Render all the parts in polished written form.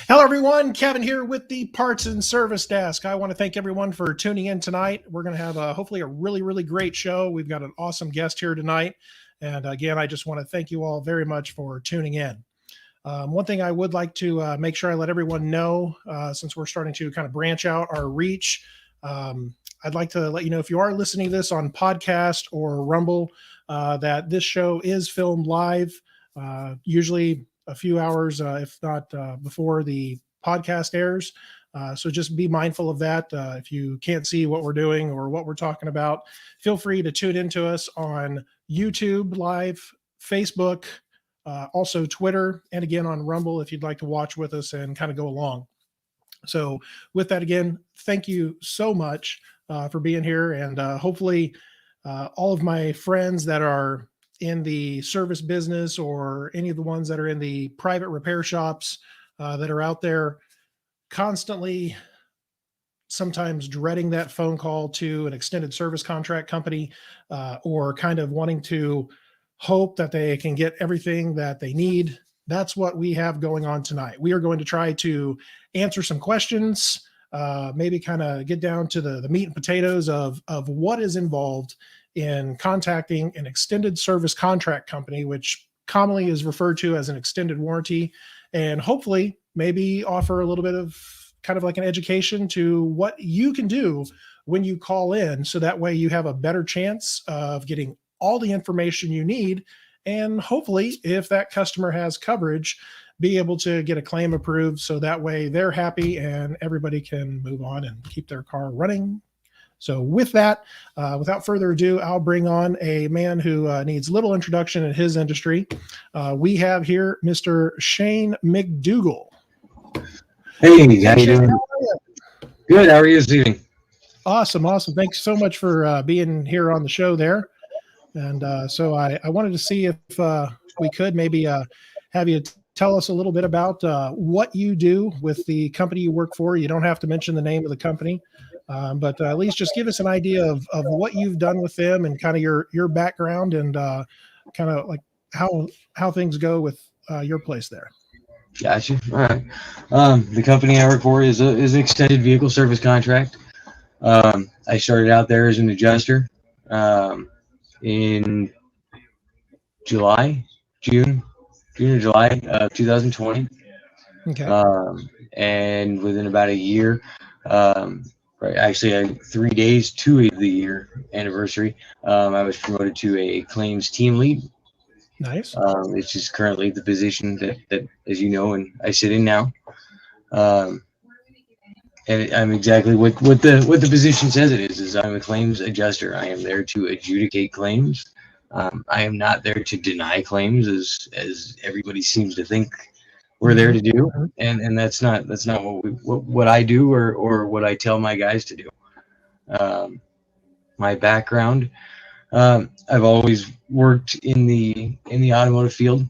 Hello, everyone. Kevin here with the Parts and Service Desk. I want to thank everyone for tuning in tonight. We're going to have hopefully a really great show. We've got an awesome guest here tonight. And again, I just want to thank you all very much for tuning in. One thing I would like to make sure I let everyone know, since we're starting to kind of branch out our reach, I'd like to let you know if you are listening to this on podcast or Rumble, that this show is filmed live, usually a few hours, if not before the podcast airs. So just be mindful of that. If you can't see what we're doing or what we're talking about, feel free to tune into us on YouTube Live, Facebook, also Twitter, and again on Rumble if you'd like to watch with us and kind of go along. So with that, again, thank you so much for being here. And hopefully all of my friends that are in the service business or any of the ones that are in the private repair shops that are out there constantly sometimes dreading that phone call to an extended service contract company, or kind of wanting to hope that they can get everything that they need. That's what we have going on tonight. We are going to try to answer some questions, maybe kind of get down to the meat and potatoes of what is involved in contacting an extended service contract company, which commonly is referred to as an extended warranty, and hopefully maybe offer a little bit of kind of like an education to what you can do when you call in. So that way you have a better chance of getting all the information you need. And hopefully if that customer has coverage, be able to get a claim approved. So that way they're happy and everybody can move on and keep their car running. So with that, without further ado, I'll bring on a man who needs little introduction in his industry. We have here Mr. Shane McDougall. Hey, how you doing? Good. How are you this evening? Awesome. Thanks so much for being here on the show there. And so I wanted to see if we could maybe have you tell us a little bit about what you do with the company you work for. You don't have to mention the name of the company. But at least just give us an idea of what you've done with them and kind of your background and kind of like how things go with your place there. Gotcha. All right. The company I work for is an extended vehicle service contract. I started out there as an adjuster in June or July of 2020. Okay. And within about a year, right, actually 3 days to the year anniversary, I was promoted to a claims team lead. Nice. Which is currently the position that as you know, and I sit in now. And I'm exactly what the position says it is I'm a claims adjuster. I am there to adjudicate claims. I am not there to deny claims as everybody seems to think we're there to do, and that's not what I do or what I tell my guys to do. My background, I've always worked in the automotive field.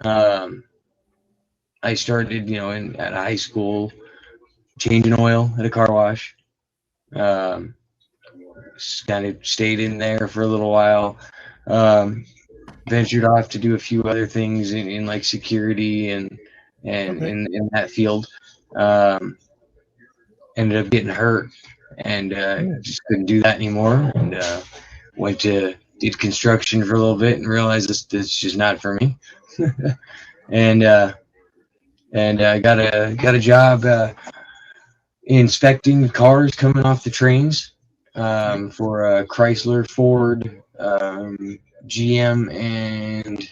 I started, at high school, changing oil at a car wash. Kind of stayed in there for a little while. Ventured off to do a few other things in like security and Okay. in that field. Ended up getting hurt and just couldn't do that anymore. And did construction for a little bit and realized this is just not for me. and I got a job inspecting cars coming off the trains for Chrysler, Ford, GM, and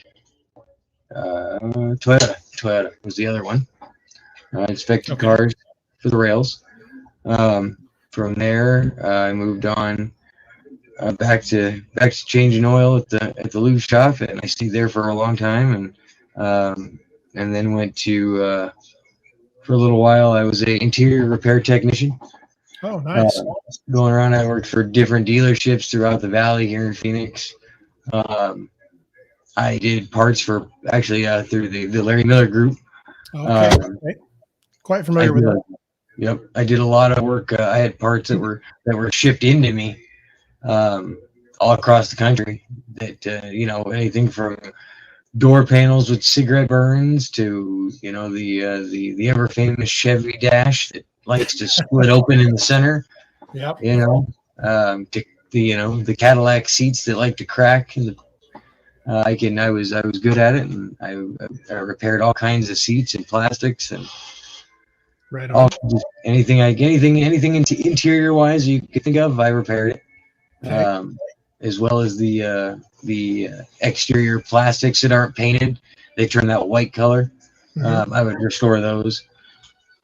Toyota. Toyota was the other one. Inspected cars for the rails. From there, I moved on back to changing oil at the lube shop, and I stayed there for a long time, and then went to for a little while. I was an interior repair technician. Oh, nice. Going around, I worked for different dealerships throughout the valley here in Phoenix. I did parts for actually through the Larry Miller Group. Okay. Quite familiar with that. Yep, I did a lot of work. I had parts that were shipped into me all across the country. That anything from door panels with cigarette burns to, you know, the ever famous Chevy dash that likes to split open in the center, Yep. you know, to the, you know, the Cadillac seats that like to crack. And I was good at it, and I repaired all kinds of seats and plastics and Right all on. anything interior wise you could think of, I repaired it. Okay. As well as the exterior plastics that aren't painted. They turn that white color. Mhm. I would restore those.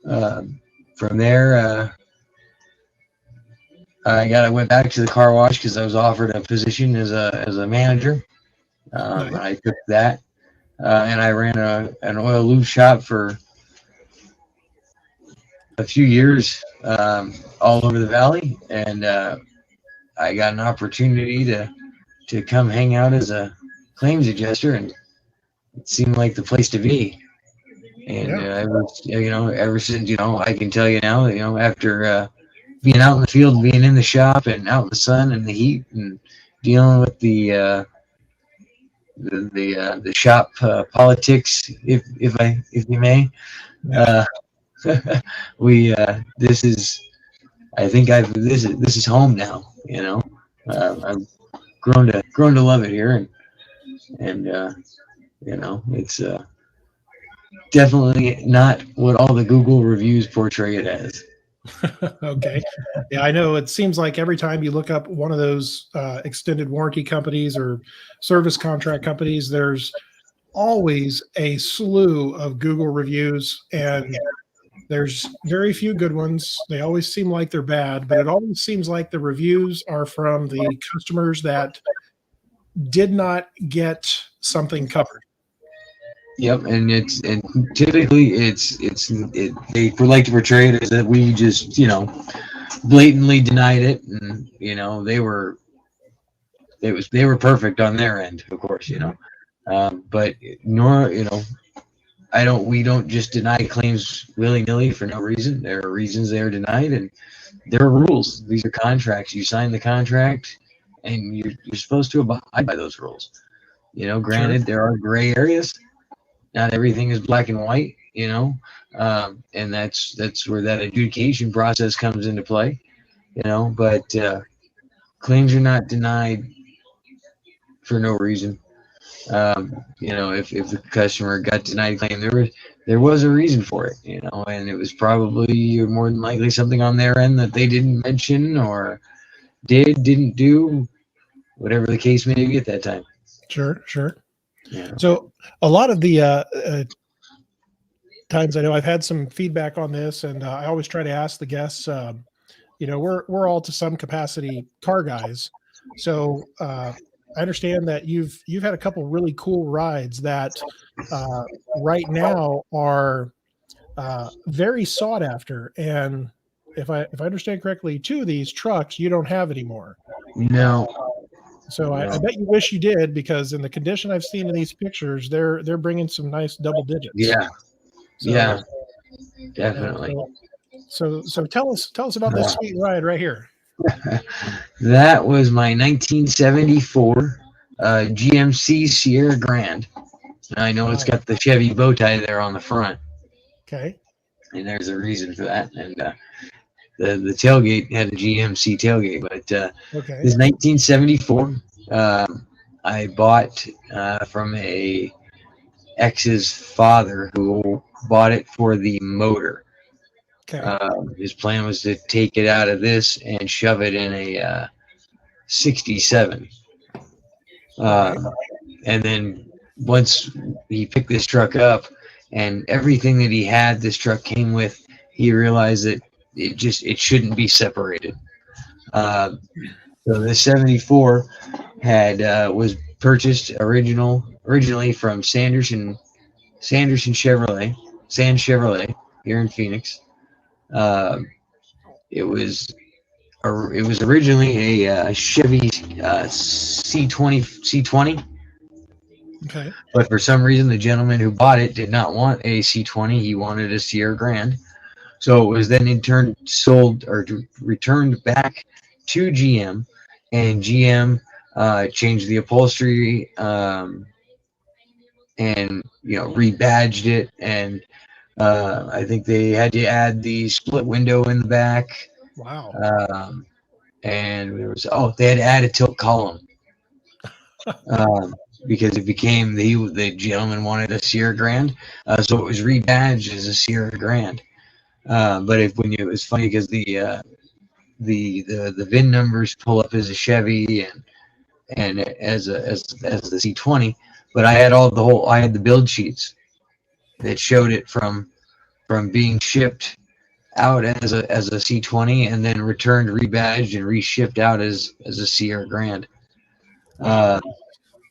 From there, I went back to the car wash because I was offered a position as a manager. Nice. I took that, and I ran an oil lube shop for a few years, all over the valley, and I got an opportunity to come hang out as a claims adjuster, and it seemed like the place to be. And Yeah. ever since, I can tell you now, after being out in the field, being in the shop, and out in the sun and the heat, and dealing with the shop politics, if you may, Yeah. uh, we this is I think I've this is home now. I've grown to love it here, and it's definitely not what all the Google reviews portray it as. Okay. Yeah, I know. It seems like every time you look up one of those extended warranty companies or service contract companies, there's always a slew of Google reviews, and there's very few good ones. They always seem like they're bad, but it always seems like the reviews are from the customers that did not get something covered. Yep, and typically they like to portray it as that we just blatantly denied it, and they were perfect on their end, of course, Mhm. but nor I don't we don't just deny claims willy nilly for no reason. There are reasons they are denied, and there are rules. These are contracts. You sign the contract, and you're supposed to abide by those rules. Sure. Granted, there are gray areas. Not everything is black and white, and that's where that adjudication process comes into play, But claims are not denied for no reason. If the customer got denied a claim, there was a reason for it, and it was probably more than likely something on their end that they didn't mention or didn't do, whatever the case may be at that time. Sure. Sure. Yeah. So a lot of the times I know I've had some feedback on this, and I always try to ask the guests. We're all to some capacity car guys, so I understand that you've had a couple really cool rides that right now are very sought after, and if I understand correctly, two of these trucks you don't have anymore. Uh, No, so I no. bet you wish you did, because in the condition I've seen in these pictures, they're bringing some nice double digits. Yeah, So yeah, yeah, definitely. so tell us about this sweet ride right here. That was my 1974 GMC Sierra Grand. I know it's Nice. got the Chevy bow tie there on the front, Okay. and there's a reason for that. And the tailgate had a GMC tailgate, but Okay. this 1974, I bought from a ex's father who bought it for the motor. Okay. His plan was to take it out of this and shove it in a 67. Right. And then once he picked this truck up and everything that he had, this truck came with, he realized that it shouldn't be separated. Uh, so the 74 was purchased originally from Sanderson Chevrolet, Sand Chevrolet here in Phoenix. Uh, it was it was originally a Chevy C20, Okay. but for some reason the gentleman who bought it did not want a C20. He wanted a Sierra Grand. So it was then in turn sold or returned back to GM, and GM changed the upholstery, and rebadged it, and I think they had to add the split window in the back. Wow. And there was they had to add a tilt column because it became the gentleman wanted a Sierra Grand, so it was rebadged as a Sierra Grand. But it was funny because the VIN numbers pull up as a Chevy and as the C20, but I had the build sheets that showed it from being shipped out as a C20 and then returned, rebadged, and reshipped out as a Sierra Grand.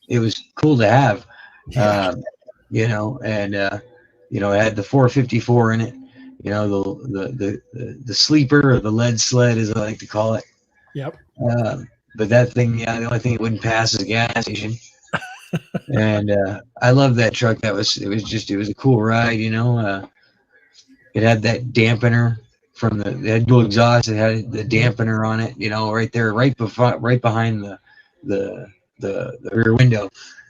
It was cool to have, and it had the 454 in it. The sleeper, or the lead sled, as I like to call it. Yep. But that thing, the only thing it wouldn't pass is a gas station. And I love that truck. It was a cool ride. It had that dampener from it had dual exhaust. It had the dampener on it, right there, right behind the rear window.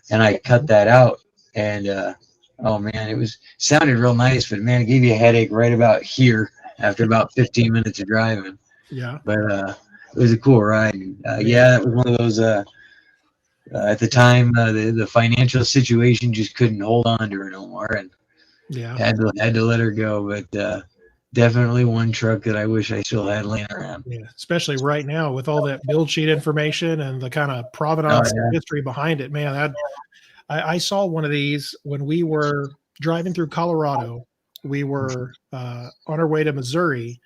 And I cut that out, and oh man, it sounded real nice, but man, it gave you a headache right about here after about 15 minutes of driving. Yeah. But it was a cool ride. It was one of those. At the time, the financial situation just couldn't hold on to her no more, and had to let her go. But definitely one truck that I wish I still had laying around. Yeah, especially right now with all that build sheet information and the kind of provenance history behind it, man. I saw one of these when we were driving through Colorado. We were on our way to Missouri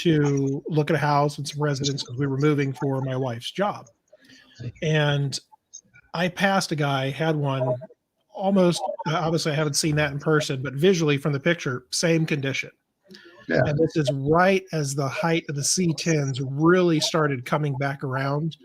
to look at a house and some residents because we were moving for my wife's job. And I passed a guy, had one almost, obviously I haven't seen that in person, but visually from the picture, same condition. Yeah. And this is right as the height of the C10s really started coming back around.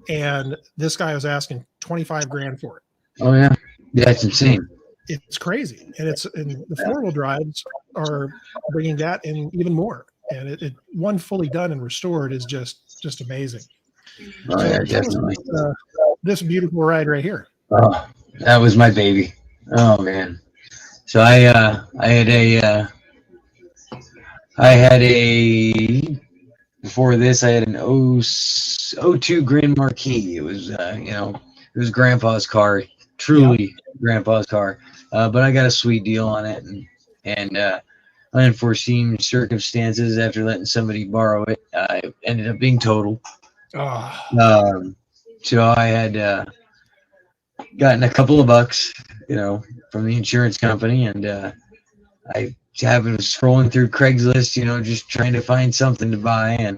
And this guy was asking 25 grand for it. Oh yeah. Yeah, it's insane. It's crazy. And the 4-wheel drives are bringing that in even more. And one fully done and restored is just amazing. Oh yeah, definitely. This beautiful ride right here. Oh, that was my baby. Oh man. So I had a before this I had an 02 Grand Marquis. It was it was Grandpa's car, truly Grandpa's car. But I got a sweet deal on it, and unforeseen circumstances after letting somebody borrow it, it ended up being totaled. So I had gotten a couple of bucks, from the insurance company, and I was scrolling through Craigslist, just trying to find something to buy,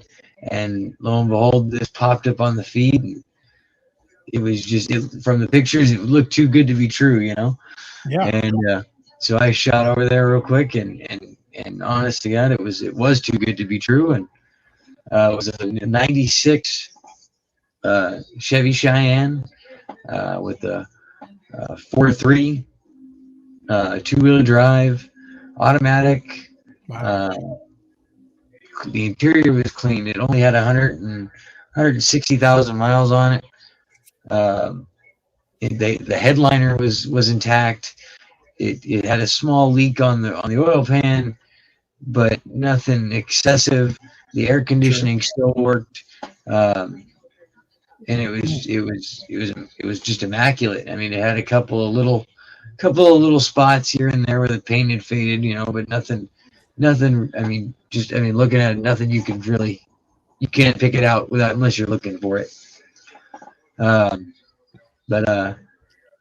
and lo and behold, this popped up on the feed. It was from the pictures, it looked too good to be true, Yeah. And so I shot over there real quick, and honest to God, it was too good to be true, and it was a '96 Chevy Cheyenne with a 4.3 two-wheel drive, automatic. Wow. The interior was clean. It only had 160,000 miles on it. The headliner was intact. It had a small leak on the oil pan, but nothing excessive. The air conditioning still worked, and it was just immaculate. I mean, it had a couple of little spots here and there where the paint had faded, but nothing. I mean, looking at it, nothing you can't pick it out unless you're looking for it. But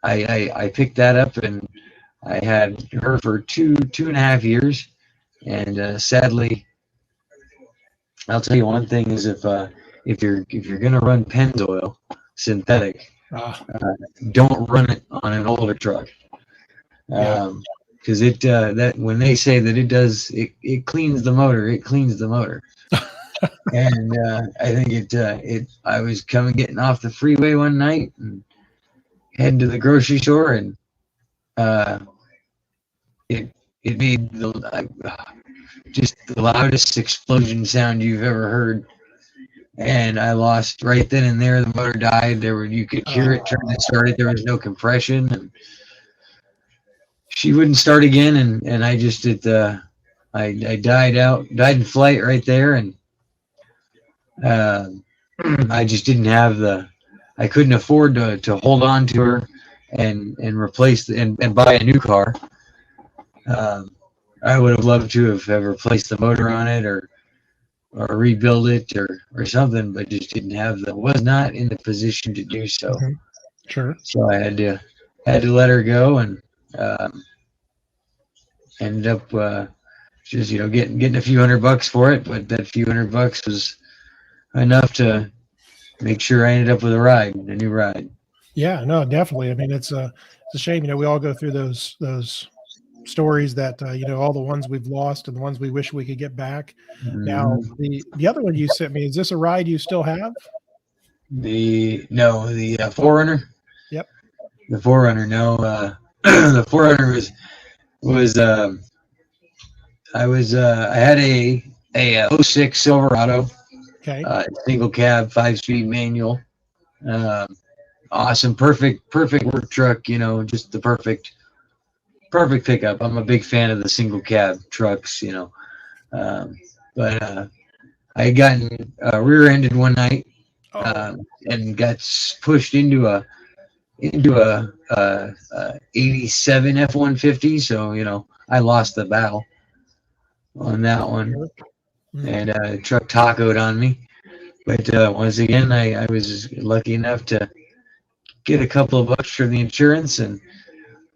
I picked that up, and I had her for two and a half years, and sadly, I'll tell you one thing is if you're gonna run Pennzoil synthetic, don't run it on an older truck, because that when they say that it cleans the motor, and I think I was getting off the freeway one night and heading to the grocery store, and it made just the loudest explosion sound you've ever heard, and I lost right then and there. The motor died. You could hear it turn and start it. There was no compression, and she wouldn't start again, and I just I died in flight right there, and I just didn't have I couldn't afford to hold on to her and replace and buy a new car. I would have loved to have replaced the motor on it or rebuild it or something, but just didn't have was not in the position to do so. Mm-hmm. Sure. So I had to let her go, and ended up just getting a few $100 for it, but that few $100 was enough to make sure I ended up with a new ride. Yeah, no, definitely. I mean, it's a shame. We all go through those stories that all the ones we've lost and the ones we wish we could get back. Mm-hmm. Now, the other one you sent me, is this a ride you still have? The 4Runner. Yep. The 4Runner. No, the 4Runner was I had a 06 Silverado. Okay. Single cab, 5-speed manual. Awesome, perfect work truck. Just the perfect pickup. I'm a big fan of the single cab trucks. But I had gotten rear-ended one night and got pushed into a 87 F-150. So I lost the battle on that one, and truck tacoed on me. But once again, I was lucky enough to get a couple of bucks for the insurance, and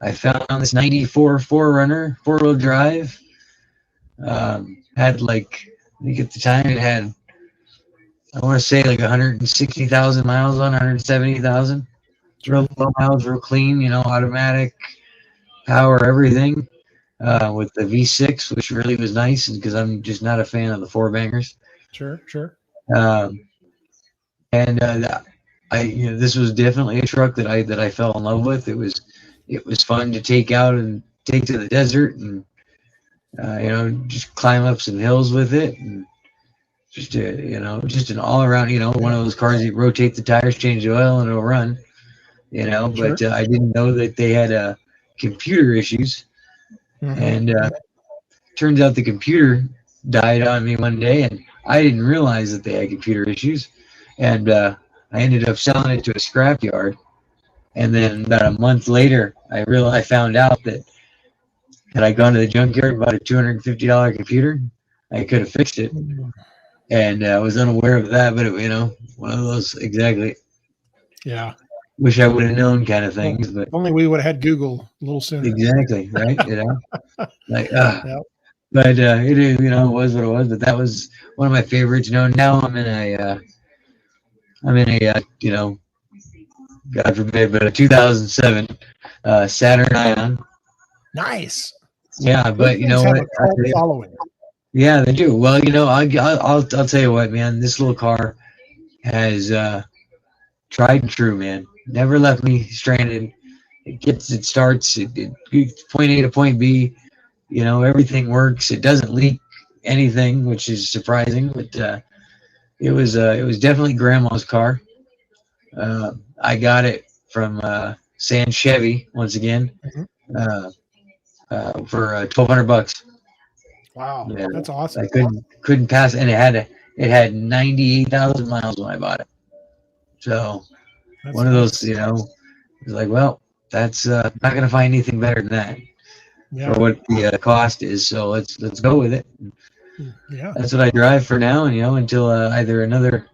I found this 94 4Runner 4-wheel drive. Had I think at the time it had, I want to say 160,000 miles on 170,000. Real low miles, real clean, automatic, power, everything. With the V6, which really was nice, because I'm just not a fan of the 4-bangers. Sure. This was definitely a truck that I fell in love with. It was fun to take out and take to the desert, and just climb up some hills with it, and just an all around, one of those cars you rotate the tires, change the oil, and it'll run. But Sure. I didn't know that they had computer issues. Mm-hmm. And turns out the computer died on me one day, and I didn't realize that they had computer issues. And I ended up selling it to a scrapyard. And then about a month later, I found out that had I gone to the junkyard and bought a $250 computer, I could have fixed it. And I was unaware of that, but one of those exactly. Yeah. Wish I would have known kind of things, but only we would have had Google a little sooner. Exactly, right? Yeah. But it is, it was what it was. But that was one of my favorites. Now I'm in a God forbid, but a 2007 Saturn Ion. Nice. Yeah, but you know have what? a cult following. Yeah, they do. Well, I'll tell you what, man. This little car has tried and true, man. Never left me stranded. It starts point A to point B. Everything works. It doesn't leak anything, which is surprising. But it was definitely Grandma's car. I got it from San Chevy once again for $1,200. Wow, Yeah, that's awesome. I couldn't pass, and it had 98,000 miles when I bought it. So that's one of those, it's like, well, that's not gonna find anything better than that for what the cost is. So let's go with it. Yeah, that's what I drive for now, and until either another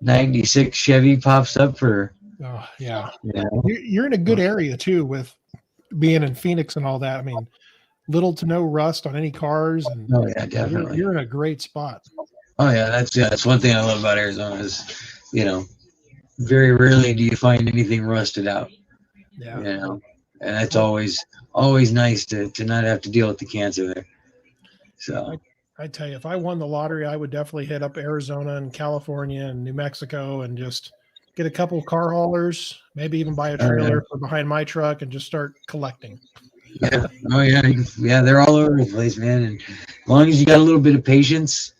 96 Chevy pops up for. Oh yeah, you're in a good area too, with being in Phoenix and all that. I mean, little to no rust on any cars, and oh yeah, definitely. You're in a great spot. Oh yeah, that's one thing I love about Arizona is, very rarely do you find anything rusted out. Yeah. And that's always nice to not have to deal with the cancer there. So I tell you, if I won the lottery, I would definitely hit up Arizona and California and New Mexico and just get a couple of car haulers, maybe even buy a trailer for behind my truck and just start collecting. Yeah. Oh yeah. They're all over the place, man. And as long as you got a little bit of patience,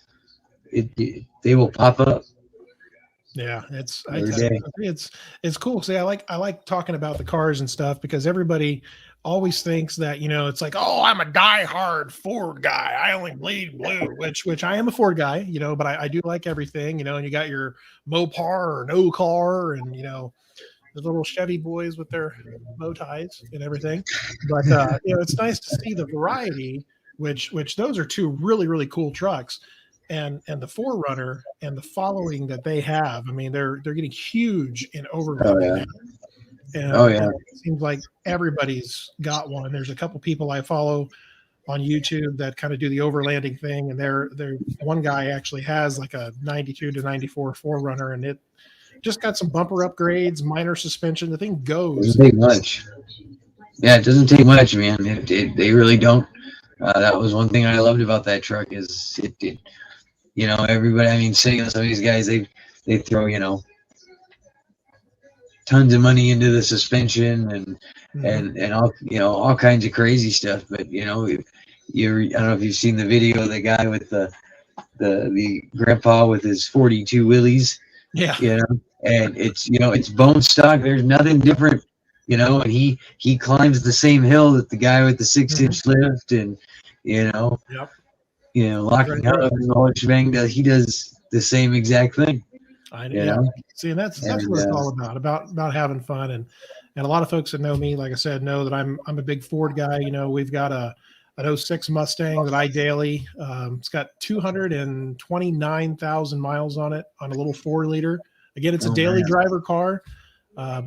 they will pop up. Yeah, every day. it's cool. See, I like talking about the cars and stuff because everybody always thinks that, it's like, oh, I'm a diehard Ford guy. I only bleed blue, which I am a Ford guy, but I do like everything, and you got your Mopar or no car, and the little Chevy boys with their bow ties and everything. But it's nice to see the variety, which those are two really, really cool trucks. And the Forerunner and the following that they have, I mean, they're getting huge in Oh overlanding yeah. now. And, Oh yeah. and it seems like everybody's got one. There's a couple people I follow on YouTube that kind of do the overlanding thing, and they're one guy actually has like a 92 to 94 Forerunner, and it just got some bumper upgrades, minor suspension. The thing goes. Doesn't take much. Yeah, it doesn't take much, man. They really don't. That was one thing I loved about that truck is it everybody. I mean, seeing some of these guys, they throw tons of money into the suspension and all all kinds of crazy stuff. But I don't know if you've seen the video of the guy with the grandpa with his 42 wheelies. Yeah. And it's bone stock. There's nothing different. And he climbs the same hill that the guy with the 6-inch lift, and Yep. locking out and all shebang does. He does the same exact thing. I know. Yeah. See, and that's what it's all about having fun. And a lot of folks that know me, like I said, know that I'm a big Ford guy. We've got an 06 Mustang that I daily. It's got 229,000 miles on it on a little 4-liter. Again, it's a daily driver car.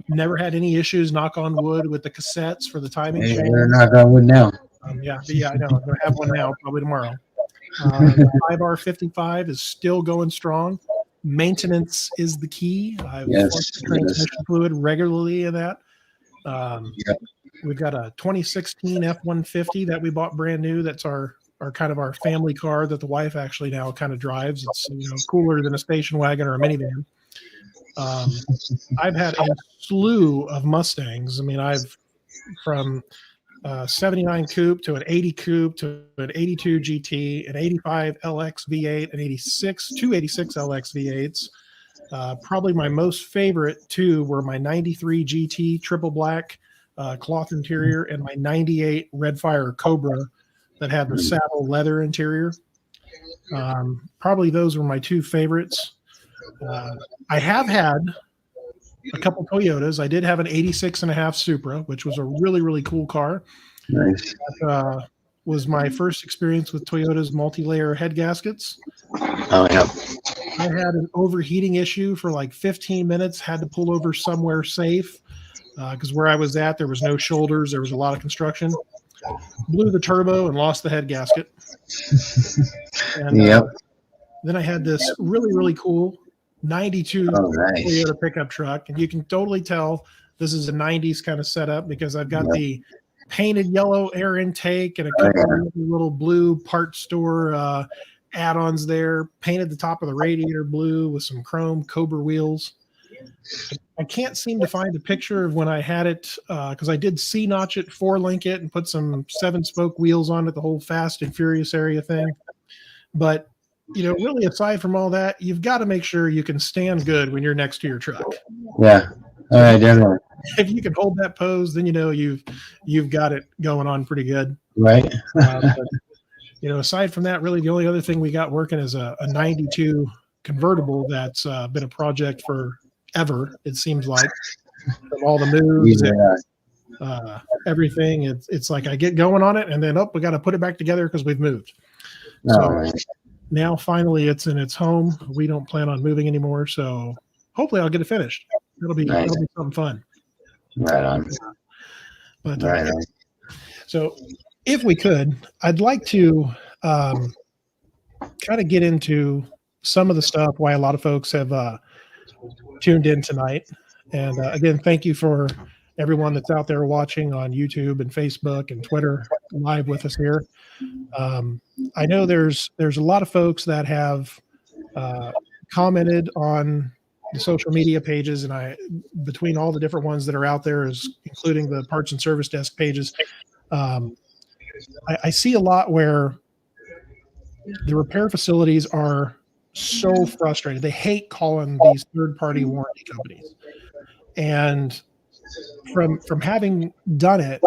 Never had any issues, knock on wood, with the cassettes for the timing chain. Knock on wood now. Yeah, I know. I'm going to have one now, probably tomorrow. The 5R55 is still going strong. Maintenance is the key. I've flushed the transmission fluid regularly in that. We've got a 2016 F-150 that we bought brand new. That's our kind of our family car that the wife actually now kind of drives. It's cooler than a station wagon or a minivan. I've had a slew of Mustangs. I mean, I've from 79 coupe to an 80 coupe to an 82 GT, an 85 LX V8, an 86, two 86 LX V8s. Probably my most favorite two were my 93 GT triple black cloth interior and my 98 Redfire Cobra that had the saddle leather interior. Probably those were my two favorites. I have had a couple Toyotas. I did have an 86 and a half Supra, which was a really, really cool car. Nice. That was my first experience with Toyota's multi-layer head gaskets. Oh, yeah. I had an overheating issue for like 15 minutes, had to pull over somewhere safe because where I was at, there was no shoulders. There was a lot of construction. Blew the turbo and lost the head gasket. And then I had this really, really cool 92 Toyota pickup truck, and you can totally tell this is a 90s kind of setup because I've got the painted yellow air intake and a couple of little blue part store add-ons there, painted the top of the radiator blue with some chrome Cobra wheels. I can't seem to find a picture of when I had it because I did C-notch it, 4-link it, and put some 7-spoke wheels on it, the whole Fast and Furious area thing. But really, aside from all that, you've got to make sure you can stand good when you're next to your truck. Yeah. All right, definitely. If you can hold that pose, then you've got it going on pretty good. Right. But, aside from that, really the only other thing we got working is a 92 convertible that's been a project forever, it seems like. From all the moves and everything. It's like I get going on it, and then we got to put it back together because we've moved. So now finally it's in its home. We don't plan on moving anymore, so hopefully I'll get it finished. It'll be something fun. Right on. But so if we could, I'd like to kind of get into some of the stuff why a lot of folks have tuned in tonight. And again, thank you for everyone that's out there watching on YouTube and Facebook and Twitter live with us here. I know there's a lot of folks that have commented on the social media pages, and between all the different ones that are out there, including the parts and service desk pages, I see a lot where the repair facilities are so frustrated. They hate calling these third-party warranty companies. And from having done it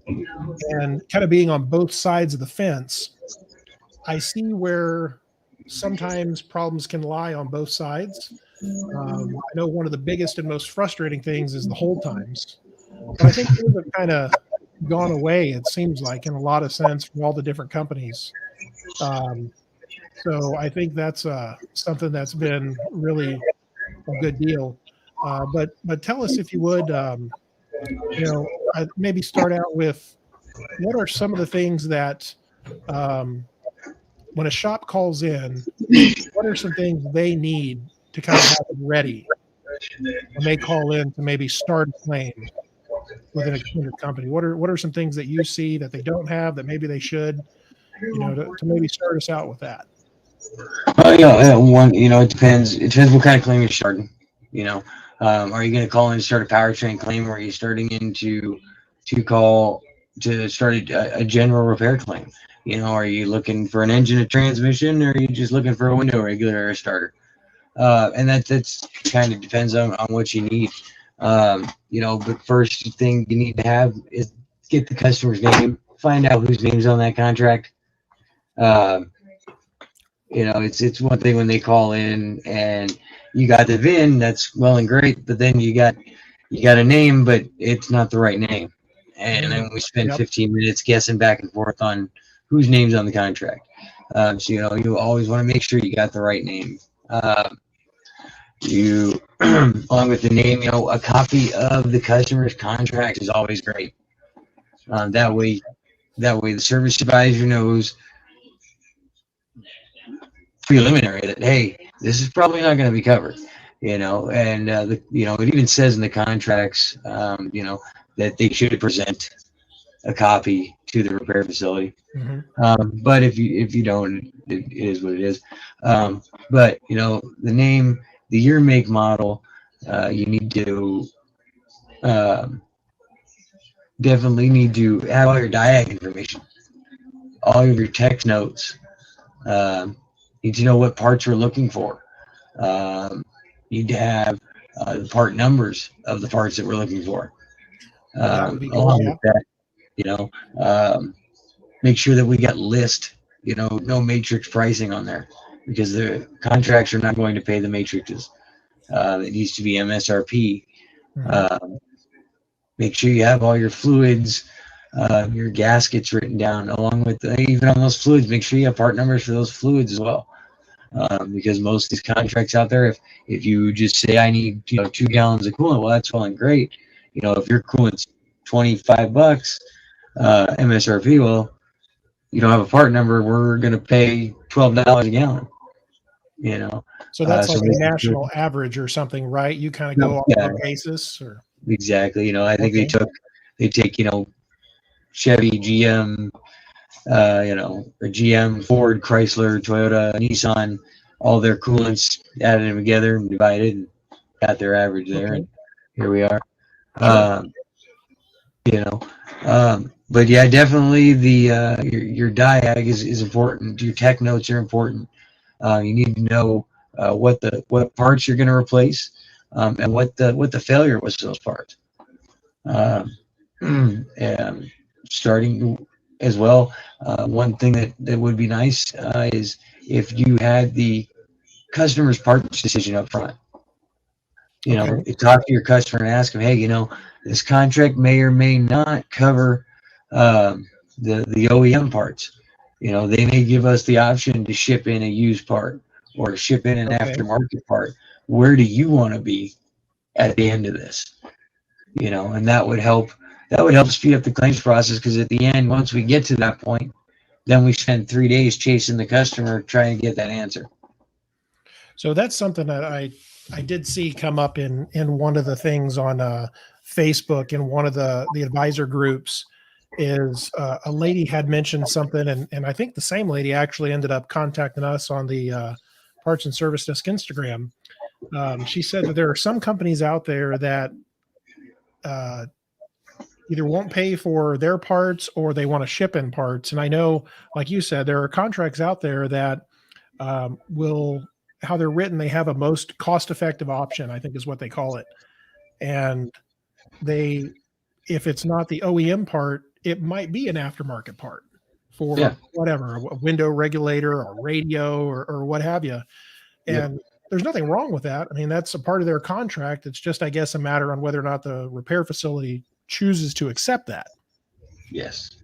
and kind of being on both sides of the fence, I see where sometimes problems can lie on both sides. I know one of the biggest and most frustrating things is the hold times, but I think those have kind of gone away, it seems like, in a lot of sense from all the different companies. Um, so I think that's something that's been really a good deal. But tell us, if you would, maybe start out with what are some of the things that um, when a shop calls in, what are some things they need to kind of have it ready when they call in to maybe start a claim with an extended company? What are some things that you see that they don't have that maybe they should, to maybe start us out with that? One, it depends. It depends what kind of claim you're starting. Are you going to call in to start a powertrain claim, or are you starting in to call to start a general repair claim? Are you looking for an engine, a transmission, or are you just looking for a window regulator or a starter? And that's kind of depends on what you need. But first thing you need to have is get the customer's name, find out whose name's on that contract. It's one thing when they call in and you got the VIN, that's well and great, but then you got a name, but it's not the right name. And then we spend 15 minutes guessing back and forth on whose name's on the contract. So you always want to make sure you got the right name. You along with the name, a copy of the customer's contract is always great. That way the service supervisor knows preliminary that, hey, this is probably not going to be covered, and it even says in the contracts, that they should present a copy to the repair facility. But if you don't, it is what it is. But the name, the year, make, model, you need to definitely need to have all your diag information, all of your text notes. Need to know what parts we're looking for. Need to have the part numbers of the parts that we're looking for. That would be cool, Along with that, make sure that we got list, no matrix pricing on there, because the contracts are not going to pay the matrices. It needs to be MSRP. Make sure you have all your fluids, your gaskets written down, along with even on those fluids. Make sure you have part numbers for those fluids as well, because most of these contracts out there, if you just say I need 2 gallons of coolant, well, that's well and great. If your coolant's $25 MSRP, well, you don't have a part number, we're going to pay $12 a gallon. So that's like a national average or something, right? You kind of go off a basis, or exactly. I think they take Chevy, GM, or GM, Ford, Chrysler, Toyota, Nissan, all their coolants, added them together and divided and got their average there. And here we are. But yeah, definitely the your diag is important. Your tech notes are important. You need to know what parts you're going to replace, and what the failure was to those parts. And starting as well, one thing that would be nice is if you had the customer's parts decision up front. Talk to your customer and ask them, hey, this contract may or may not cover the OEM parts. They may give us the option to ship in a used part or ship in an aftermarket part. Where do you want to be at the end of this? And that would help speed up the claims process, because at the end, once we get to that point, then we spend 3 days chasing the customer trying to get that answer. So that's something that I did see come up in one of the things on Facebook in one of the advisor groups. Is a lady had mentioned something, and I think the same lady actually ended up contacting us on the Parts and Service Desk Instagram. She said that there are some companies out there that either won't pay for their parts or they want to ship in parts. And I know, like you said, there are contracts out there that will, how they're written, they have a most cost-effective option, I think is what they call it. And if it's not the OEM part, it might be an aftermarket part for whatever, a window regulator or radio or what have you. And there's nothing wrong with that. I mean, that's a part of their contract. It's just, I guess, a matter on whether or not the repair facility chooses to accept that. Yes.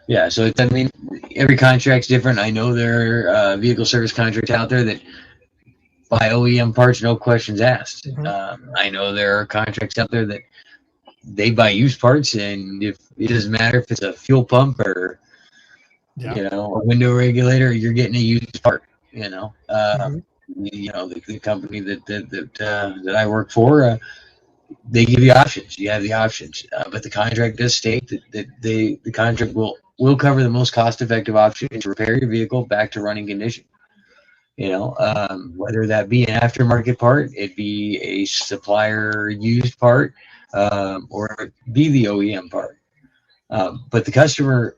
Yeah. So I mean, every contract's different. I know there are vehicle service contracts out there that buy OEM parts, no questions asked. I know there are contracts out there that they buy used parts, and if it doesn't matter if it's a fuel pump or you know, a window regulator, you're getting a used part. You know, the company that I work for, they give you options. You have the options, but the contract does state that the contract will cover the most cost-effective option to repair your vehicle back to running condition. You know, whether that be an aftermarket part, it be a supplier used part, or it be the OEM part. But the customer,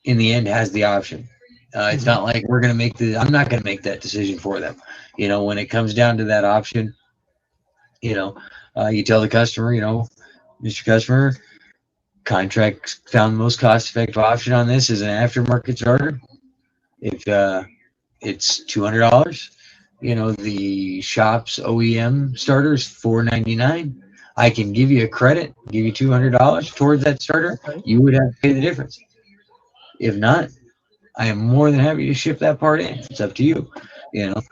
in the end, has the option. It's not like we're going to make I'm not going to make that decision for them. You know, when it comes down to that option, you know, you tell the customer, you know, Mr. Customer, contract found the most cost-effective option on this is an aftermarket starter. If it's $200, you know, the shop's OEM starter is $499. I can give you a credit, give you $200 towards that starter. You would have to pay the difference. If not, I am more than happy to ship that part in. It's up to you, you know.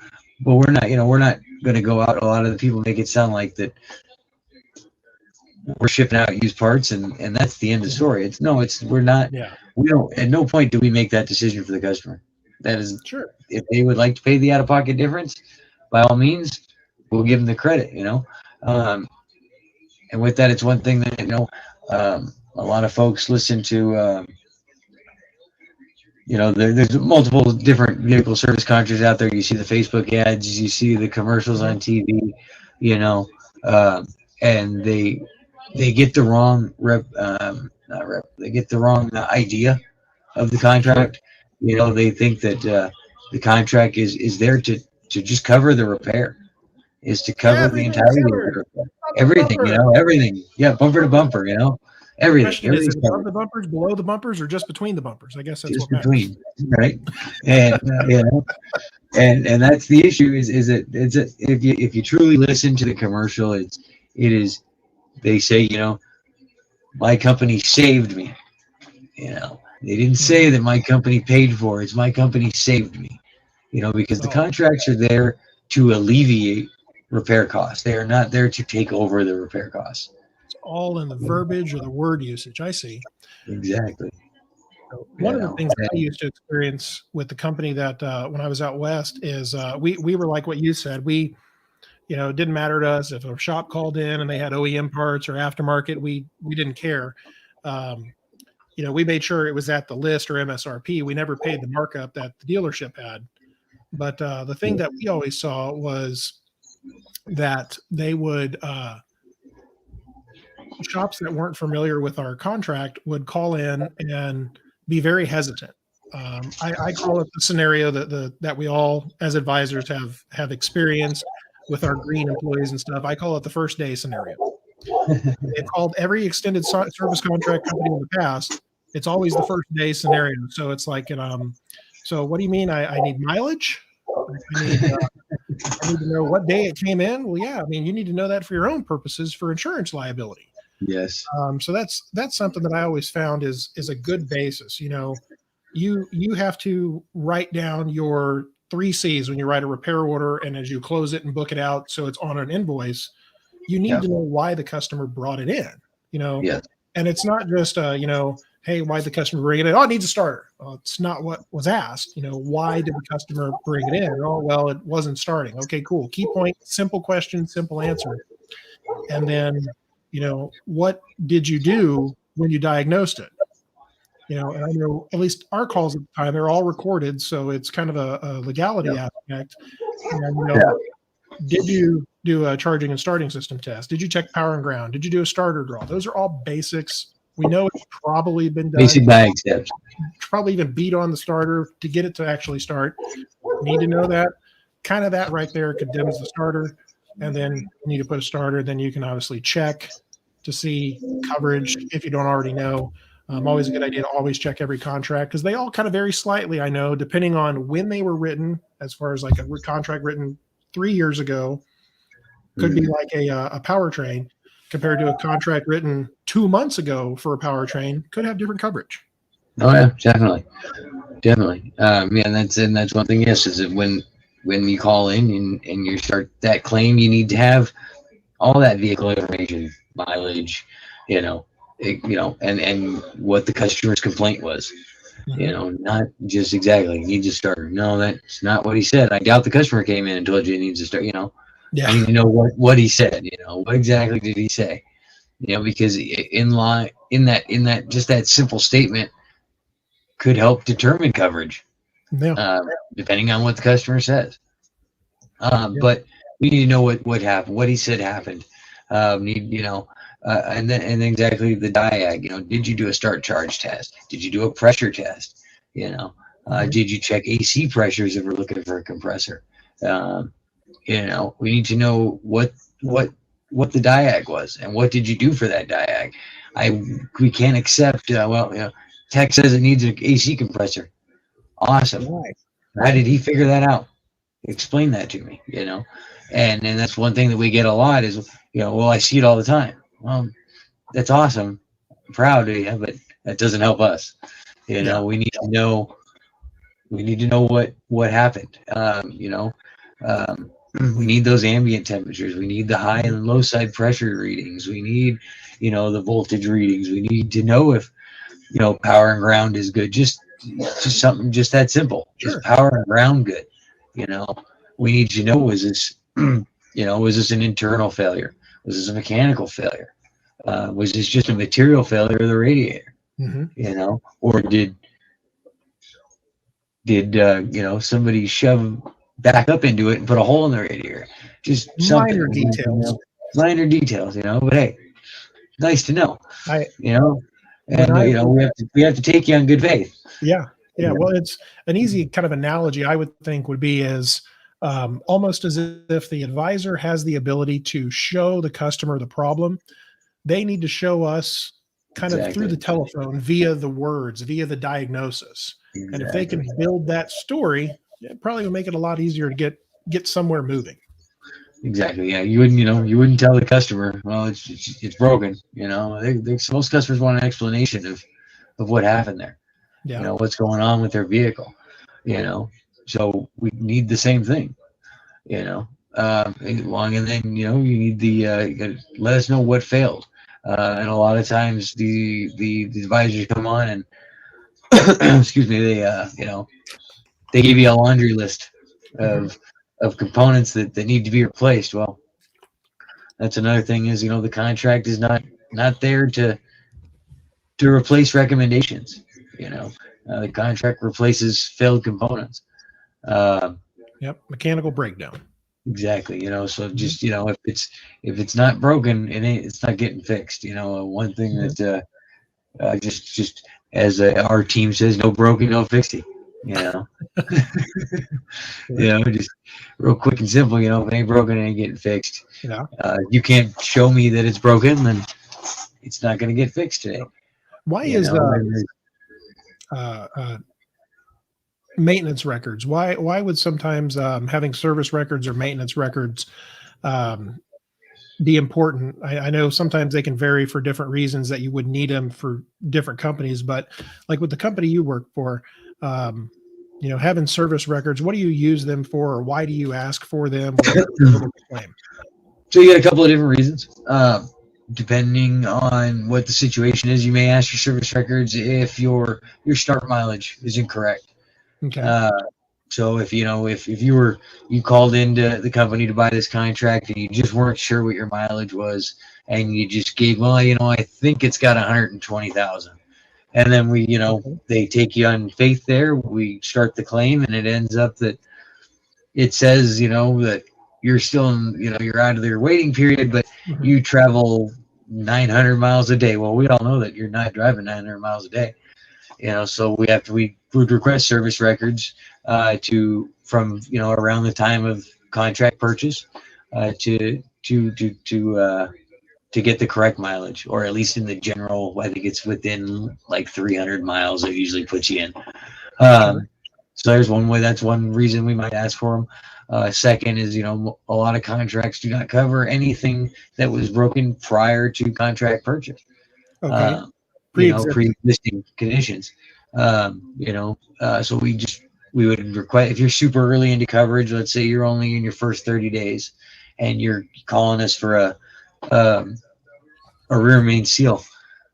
But we're not going to go out. A lot of the people make it sound like that we're shipping out used parts and that's the end of the story. We're not. We don't. At no point do we make that decision for the customer. That is sure. If they would like to pay the out-of-pocket difference, by all means, we'll give them the credit. You know, and with that, it's one thing that, you know, a lot of folks listen to. You know, there's multiple different vehicle service contracts out there. You see the Facebook ads, you see the commercials on TV, you know, and they get the wrong they get the wrong idea of the contract. You know, they think that the contract is there to just cover the repair, is to cover the entirety of the repair. Everything, you know, everything. Yeah, bumper to bumper, you know. Everything. Is it above the bumpers, below the bumpers, or just between the bumpers? I guess that's just what between, right? And you know, and that's the issue. Is that if you truly listen to the commercial, it is. They say, you know, my company saved me. You know, they didn't say that my company paid for it. It's my company saved me. You know, because the contracts are there to alleviate repair costs. They are not there to take over the repair costs. All in the verbiage or the word usage. I see. Exactly. So one of the things that I used to experience with the company that when I was out west is we were like what you said. We, you know, it didn't matter to us if a shop called in and they had OEM parts or aftermarket. We didn't care. You know, we made sure it was at the list or MSRP. We never paid the markup that the dealership had. But the thing that we always saw was that they would shops that weren't familiar with our contract would call in and be very hesitant. I call it the scenario that we all as advisors have experienced with our green employees and stuff. I call it the first day scenario. They've called every extended service contract company in the past. It's always the first day scenario. So it's like, so what do you mean? I need mileage? I need to know what day it came in. Well, yeah, I mean, you need to know that for your own purposes for insurance liability. Yes. So that's something that I always found is a good basis. You know, you have to write down your 3 C's when you write a repair order, and as you close it and book it out, so it's on an invoice. You need to know why the customer brought it in. You know, and it's not just you know, hey, why did the customer bring it in? Oh, it needs a starter. Well, it's not what was asked. You know, why did the customer bring it in? Oh, well, it wasn't starting. Okay, cool. Key point, simple question, simple answer, and then, you know, what did you do when you diagnosed it? You know, and I know at least our calls at the time, they're all recorded, so it's kind of a legality aspect. And, you know, did you do a charging and starting system test? Did you check power and ground? Did you do a starter draw? Those are all basics. We know it's probably been done. Basic bag steps. Probably even beat on the starter to get it to actually start. Need to know that. Kind of that right there condemns the starter. And then you need to put a starter. Then you can obviously check to see coverage if you don't already know. Always a good idea to always check every contract because they all kind of vary slightly, I know, depending on when they were written, as far as like a contract written 3 years ago could be like a powertrain compared to a contract written 2 months ago for a powertrain could have different coverage. Oh yeah, definitely. Yeah, and that's one thing. Yes, is that when you call in and you start that claim, you need to have all that vehicle information, mileage, and what the customer's complaint was. Not just exactly needs a starter. No, that's not what he said. I doubt the customer came in and told you he needs a starter. Yeah. I need to know what he said. What exactly did he say? Because in that just that simple statement could help determine coverage, depending on what the customer says. But we need to know what happened, what he said happened. And then exactly the diag. Did you do a start charge test? Did you do a pressure test? Did you check AC pressures if we're looking for a compressor? We need to know what the diag was and what did you do for that diag. We can't accept tech says it needs an AC compressor. Awesome. Right. How did he figure that out? Explain that to me. And that's one thing that we get a lot is well, I see it all the time. Well, that's awesome. I'm proud of you, but that doesn't help us. We need to know. We need to know what happened. We need those ambient temperatures. We need the high and low side pressure readings. We need, the voltage readings. We need to know if, power and ground is good. Just something just that simple. Sure. Is power and ground good? We need to know, was this an internal failure? Was this a mechanical failure? Was this just a material failure of the radiator? Mm-hmm. Or did somebody shove back up into it and put a hole in the radiator? Just minor details. Minor details, but hey, nice to know. We have to take you on good faith. Yeah. Well, it's an easy kind of analogy I would think would be is almost as if the advisor has the ability to show the customer the problem. They need to show us kind of through the telephone via the words, via the diagnosis. Exactly. And if they can build that story, it probably will make it a lot easier to get somewhere moving. Exactly. Yeah. You wouldn't tell the customer, well, it's broken. Most customers want an explanation of what happened there. Yeah. What's going on with their vehicle. So we need the same thing. And then you need you gotta let us know what failed. And a lot of times the advisors come on and excuse me, they give you a laundry list of components that need to be replaced. Well, that's another thing is the contract is not there to replace recommendations. The contract replaces failed components. Mechanical breakdown. Exactly. So just if it's not broken, it's not getting fixed. One thing that just as our team says, no broken, no fixed. Just real quick and simple. If it ain't broken, it ain't getting fixed. You can't show me that it's broken, then it's not going to get fixed today. Why is maintenance records? Why would sometimes having service records or maintenance records be important? I know sometimes they can vary for different reasons that you would need them for different companies, but like with the company you work for, having service records, what do you use them for, or why do you ask for them? So you got a couple of different reasons. Depending on what the situation is, you may ask for service records if your start mileage is incorrect. Okay. So if you called into the company to buy this contract and you just weren't sure what your mileage was, and you just gave, I think it's got 120,000, and then they take you on faith there. We start the claim, and it ends up that it says that you're still in, you're out of their waiting period, but you travel 900 miles a day. Well, we all know that you're not driving 900 miles a day. So we would request service records from around the time of contract purchase to get the correct mileage, or at least in the general. I think it's within like 300 miles. It usually puts you in. Sure. So there's one way. That's one reason we might ask for them. Second is, a lot of contracts do not cover anything that was broken prior to contract purchase. Okay. Pre-existing conditions. So we would request, if you're super early into coverage, let's say you're only in your first 30 days and you're calling us for a rear main seal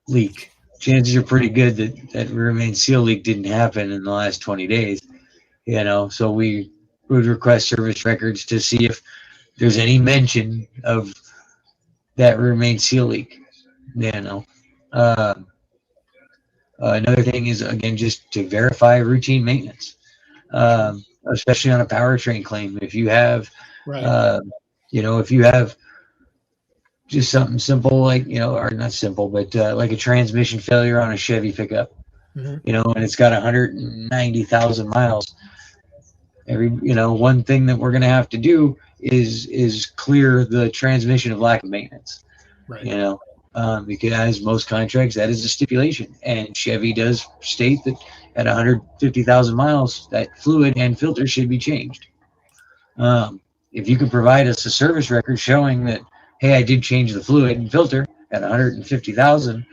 leak, chances are pretty good that rear main seal leak didn't happen in the last 20 days. So we would request service records to see if there's any mention of that rear main seal leak. Another thing is, again, just to verify routine maintenance, especially on a powertrain claim. If you have, Right. if you have just something simple like, or not simple, but like a transmission failure on a Chevy pickup, Mhm. and it's got 190,000 miles. One thing that we're going to have to do is clear the transmission of lack of maintenance. Right. Because most contracts, that is a stipulation, and Chevy does state that at 150,000 miles, that fluid and filter should be changed. If you could provide us a service record showing that, hey, I did change the fluid and filter at 150,000,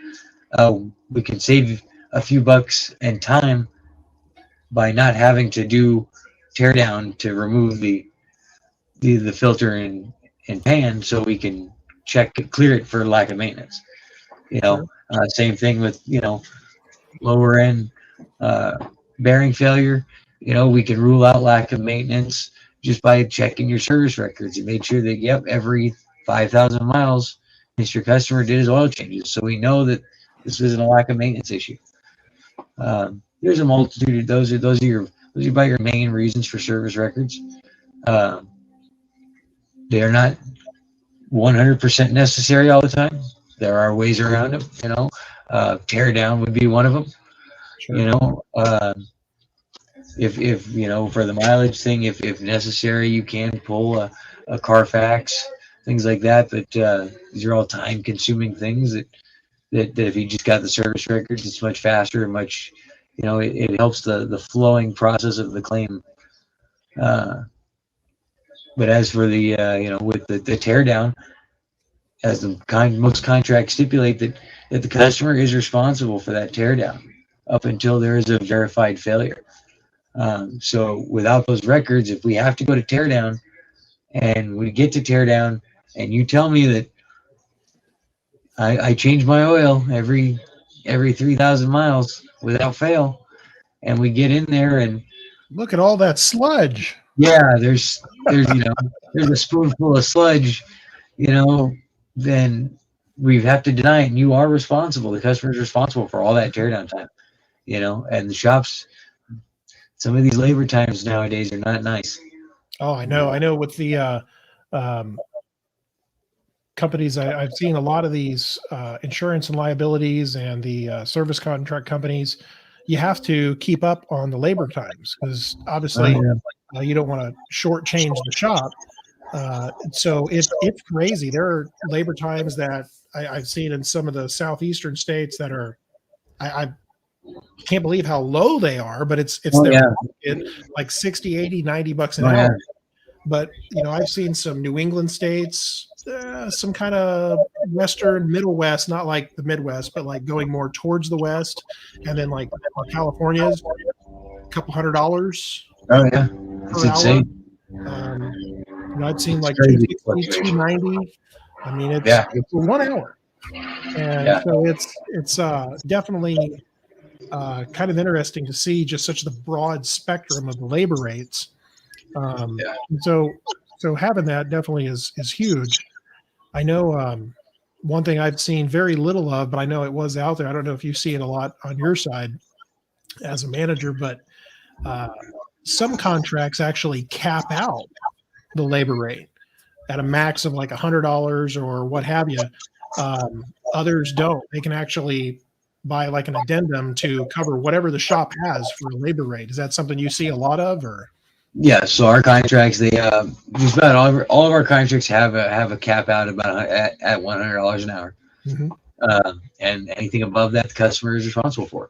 we can save a few bucks and time by not having to do tear down to remove the filter and pan, so we can clear it for lack of maintenance. Sure. Same thing with lower end bearing failure. We can rule out lack of maintenance just by checking your service records. You made sure that every 5,000 miles, Mr. Customer did his oil changes, so we know that this isn't a lack of maintenance issue. There's a multitude of those are about your main reasons for service records. They are not 100% necessary all the time. There are ways around them. Tear down would be one of them. Sure. If for the mileage thing, if necessary, you can pull a Carfax, things like that. But these are all time-consuming things that if you just got the service records, it's much faster and much, it helps the flowing process of the claim. But as for the with the tear down, as most contracts stipulate that the customer is responsible for that tear down up until there is a verified failure. So without those records, if we have to go to tear down and we get to tear down and you tell me that I change my oil every 3,000 miles without fail, and we get in there and Look at all that sludge. there's there's a spoonful of sludge, then we have to deny it, and you are responsible. The customer is responsible for all that teardown time, and the shops. Some of these labor times nowadays are not nice. Oh, I know. With the companies, I've seen a lot of these insurance and liabilities and the service contract companies. You have to keep up on the labor times because obviously you don't want to shortchange the shop. So it's crazy. There are labor times that I've seen in some of the southeastern states that are I can't believe how low they are, but it's like 60, 80, 90 bucks an hour. But I've seen some New England states, some kind of Western, Middle West, not like the Midwest, but like going more towards the West, and then like California's a couple $100. Oh yeah, it's insane. I've seen like 260, 290. I mean, it's for 1 hour, and so it's definitely kind of interesting to see just such the broad spectrum of the labor rates. So having that definitely is huge. I know one thing I've seen very little of, but I know it was out there. I don't know if you see it a lot on your side as a manager, but some contracts actually cap out the labor rate at a max of like $100 or what have you. Others don't. They can actually buy like an addendum to cover whatever the shop has for a labor rate. Is that something you see a lot of, or? Yeah, so our contracts, they just about all of our contracts have a cap out about at $100 an hour, Mhm. and anything above that, the customer is responsible for.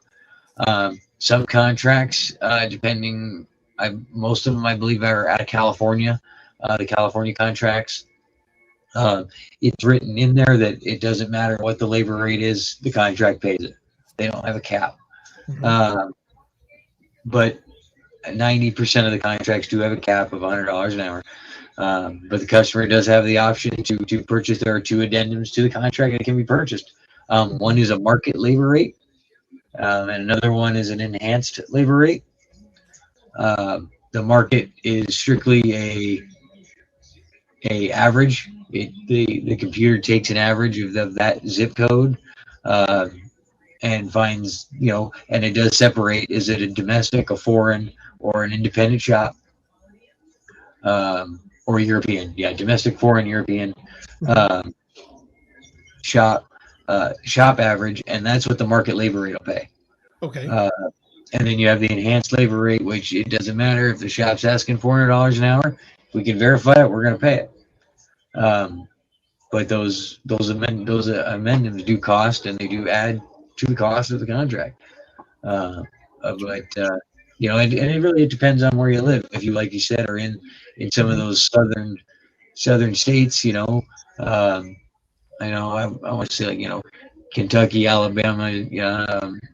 Some contracts, depending, most of them I believe are out of California. The California contracts, it's written in there that it doesn't matter what the labor rate is, the contract pays it. They don't have a cap, Mhm. but 90% of the contracts do have a cap of $100 an hour. But the customer does have the option to purchase. There are two addendums to the contract that can be purchased. One is a market labor rate, and another one is an enhanced labor rate. The market is strictly a average. The computer takes an average of that zip code, and finds, and it does separate, is it a domestic, a foreign, or an independent shop, or European. Yeah, domestic, foreign, European, shop average, and that's what the market labor rate will pay. Okay. And then you have the enhanced labor rate, which it doesn't matter if the shop's asking $400 an hour. If we can verify it, we're going to pay it. But those amendments do cost, and they do add to the cost of the contract. And it really depends on where you live. If you, like you said, are in some of those southern states, I want to say, Kentucky, Alabama,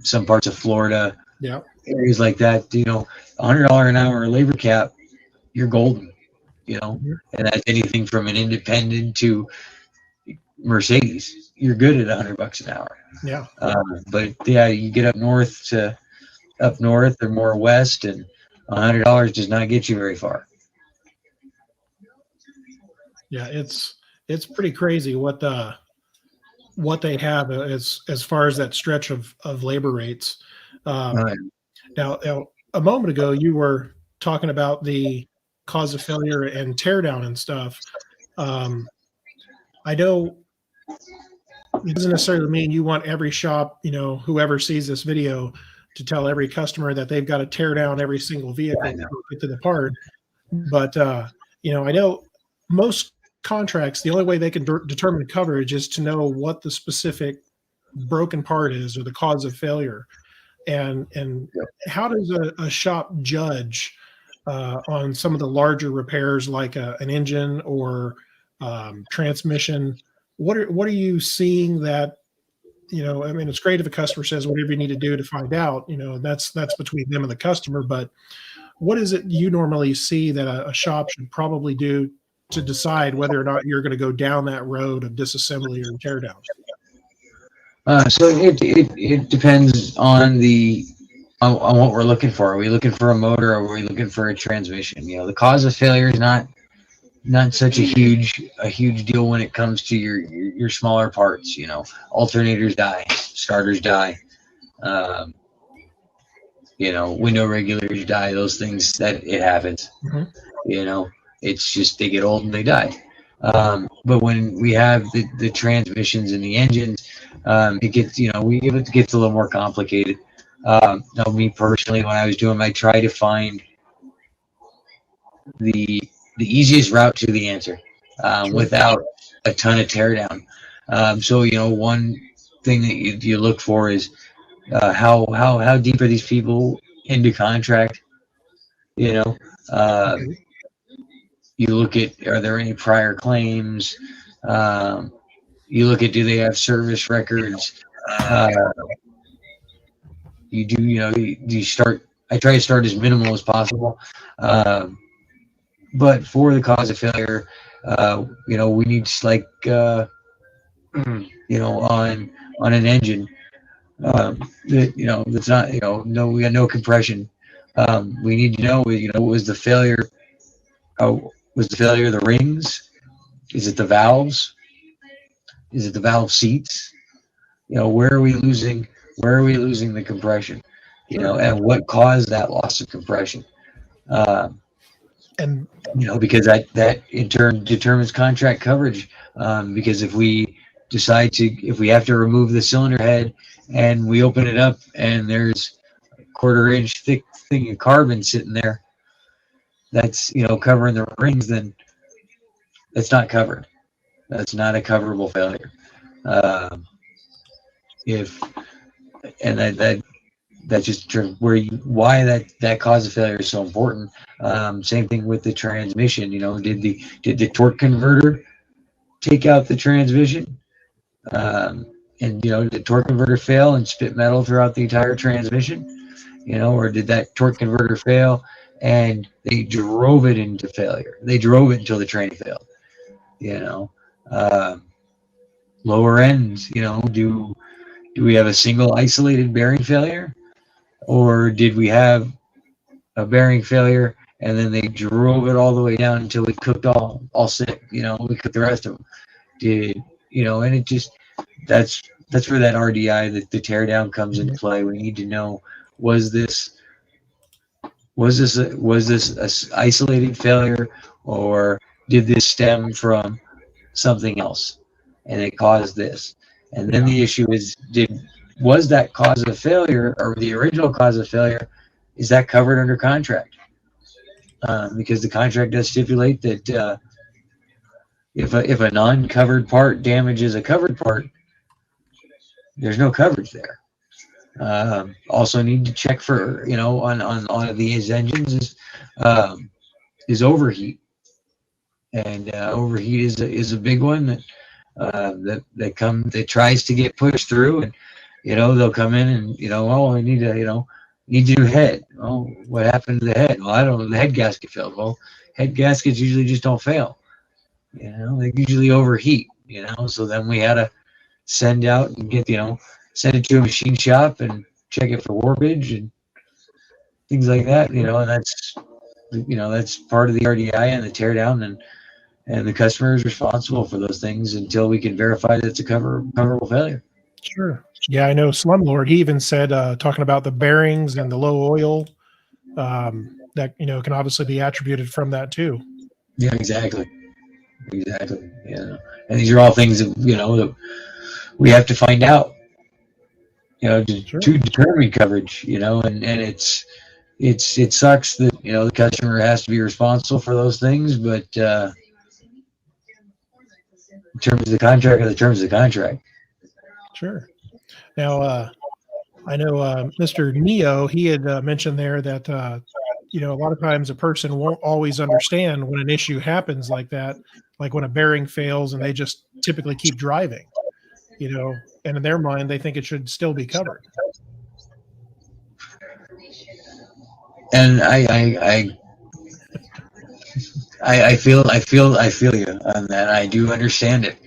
some parts of Florida, Yeah. areas like that, $100 an hour labor cap, you're golden, and that's anything from an independent to Mercedes. You're good at $100 an hour. Yeah. But yeah, you get up north or more west, and $100 does not get you very far. Yeah, it's pretty crazy what they have as far as that stretch of labor rates. Now, a moment ago, you were talking about the cause of failure and teardown and stuff. I know it doesn't necessarily mean you want every shop, whoever sees this video, to tell every customer that they've got to tear down every single vehicle to get to the part. But I know most contracts, the only way they can determine coverage is to know what the specific broken part is or the cause of failure. And how does a shop judge on some of the larger repairs, like an engine or transmission? What are you seeing that, it's great if a customer says whatever you need to do to find out, that's between them and the customer. But what is it you normally see that a shop should probably do to decide whether or not you're going to go down that road of disassembly or teardown? So it depends on what we're looking for. Are we looking for a motor, or are we looking for a transmission? The cause of failure is not such a huge deal when it comes to your smaller parts. Alternators die, starters die, window regulators die. Those things, that it happens. Mm-hmm. It's just they get old and they die. But when we have the transmissions and the engines, it gets a little more complicated. Now, me personally, when I was doing, I tried to find the easiest route to the answer, without a ton of teardown. So one thing that you look for is how deep are these people into contract? You look at, are there any prior claims? You look at, do they have service records? I try to start as minimal as possible. But for the cause of failure, we need, like, on an engine, that's not, we got no compression. We need to know, was the failure the rings? Is it the valves? Is it the valve seats? Where are we losing the compression? And what caused that loss of compression? And because that in turn determines contract coverage. Because if we have to remove the cylinder head and we open it up and there's a 1/4 inch thick thing of carbon sitting there that's, covering the rings, then it's not covered. That's not a coverable failure. If and that just why that cause of failure is so important. Same thing with the transmission. Did the torque converter take out the transmission? And did the torque converter fail and spit metal throughout the entire transmission? Or did that torque converter fail and they drove it into failure? They drove it until the train failed. Lower ends. Do we have a single isolated bearing failure, or did we have a bearing failure and then they drove it all the way down until we cooked all six? We cooked the rest of them. And it just that's where that RDI, the teardown, comes into play. We need to know, was this a isolated failure, or did this stem from something else and it caused this? And then the issue is, was that cause of failure, or the original cause of failure, is that covered under contract? Because the contract does stipulate that if a non-covered part damages a covered part, there's no coverage there. Also need to check for, on these engines is overheat. And overheat is a big one that tries to get pushed through, and they'll come in and I need a new head. Oh, what happened to the head? Well, I don't know. The head gasket failed. Well, head gaskets usually just don't fail. They usually overheat. So then we had to send out and send it to a machine shop and check it for warpage and things like that. And that's part of the RDI and the teardown, and the customer is responsible for those things until we can verify that it's a coverable failure. Sure. Yeah, I know Slumlord, he even said, talking about the bearings and the low oil, that, can obviously be attributed from that too. Yeah, exactly. And these are all things that, that we have to find out, to determine coverage, and it sucks that, the customer has to be responsible for those things, but, in terms of the contract, are the terms of the contract. Sure. Now, I know Mr. Neo, he had mentioned there that, a lot of times a person won't always understand when an issue happens like that, like when a bearing fails and they just typically keep driving, and in their mind, they think it should still be covered. And I feel you on that. I do understand it.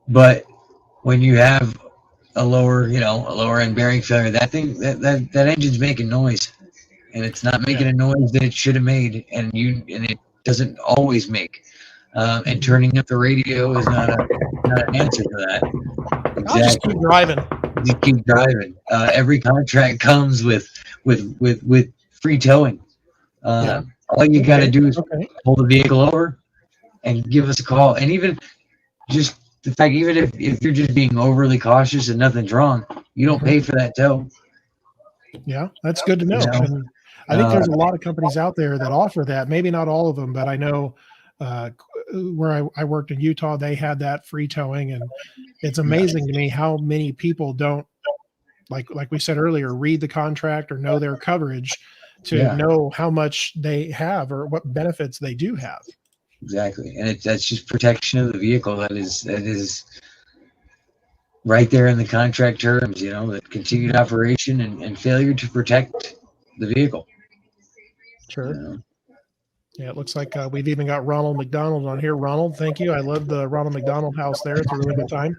But when you have a lower end bearing failure, that engine's making noise, and it's not making a noise that it should have made, and it doesn't always make. And turning up the radio is not an answer for that. Exactly. I'll just keep driving. You keep driving. Every contract comes with free towing. All you got to do is pull the vehicle over and give us a call. And even just the fact, even if you're just being overly cautious and nothing's wrong, you don't pay for that tow. Yeah, that's good to know. And I think there's a lot of companies out there that offer that. Maybe not all of them, but I know where I worked in Utah, they had that free towing, and it's amazing to me how many people don't, like we said earlier, read the contract or know their coverage to know how much they have or what benefits they do have. Exactly. And that's just protection of the vehicle. That is right there in the contract terms, that continued operation and failure to protect the vehicle. Sure. Yeah, it looks like we've even got Ronald McDonald on here. Ronald, thank you. I love the Ronald McDonald house there. It's a really good time.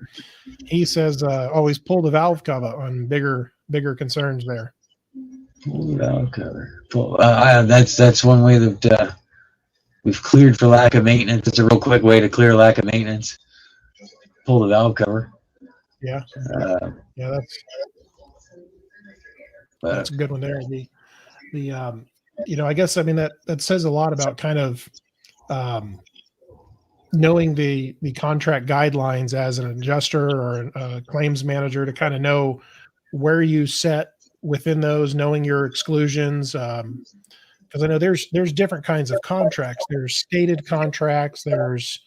He says always pull the valve cover on bigger concerns there. Pull the valve cover. That's one way that we've cleared for lack of maintenance. It's a real quick way to clear lack of maintenance. Pull the valve cover. Yeah. That's a good one there. I guess, that says a lot about kind of, knowing the contract guidelines as an adjuster or a claims manager to kind of know where you set within those, knowing your exclusions. Because I know there's different kinds of contracts. There's stated contracts, there's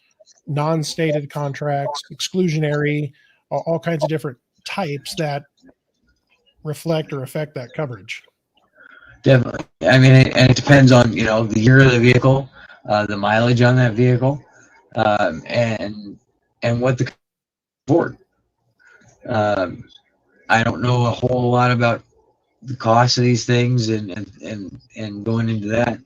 non-stated contracts, exclusionary, all kinds of different types that reflect or affect that coverage. Definitely. I mean, and it depends on, the year of the vehicle, the mileage on that vehicle, and what the afford. I don't know a whole lot about the cost of these things and going into that.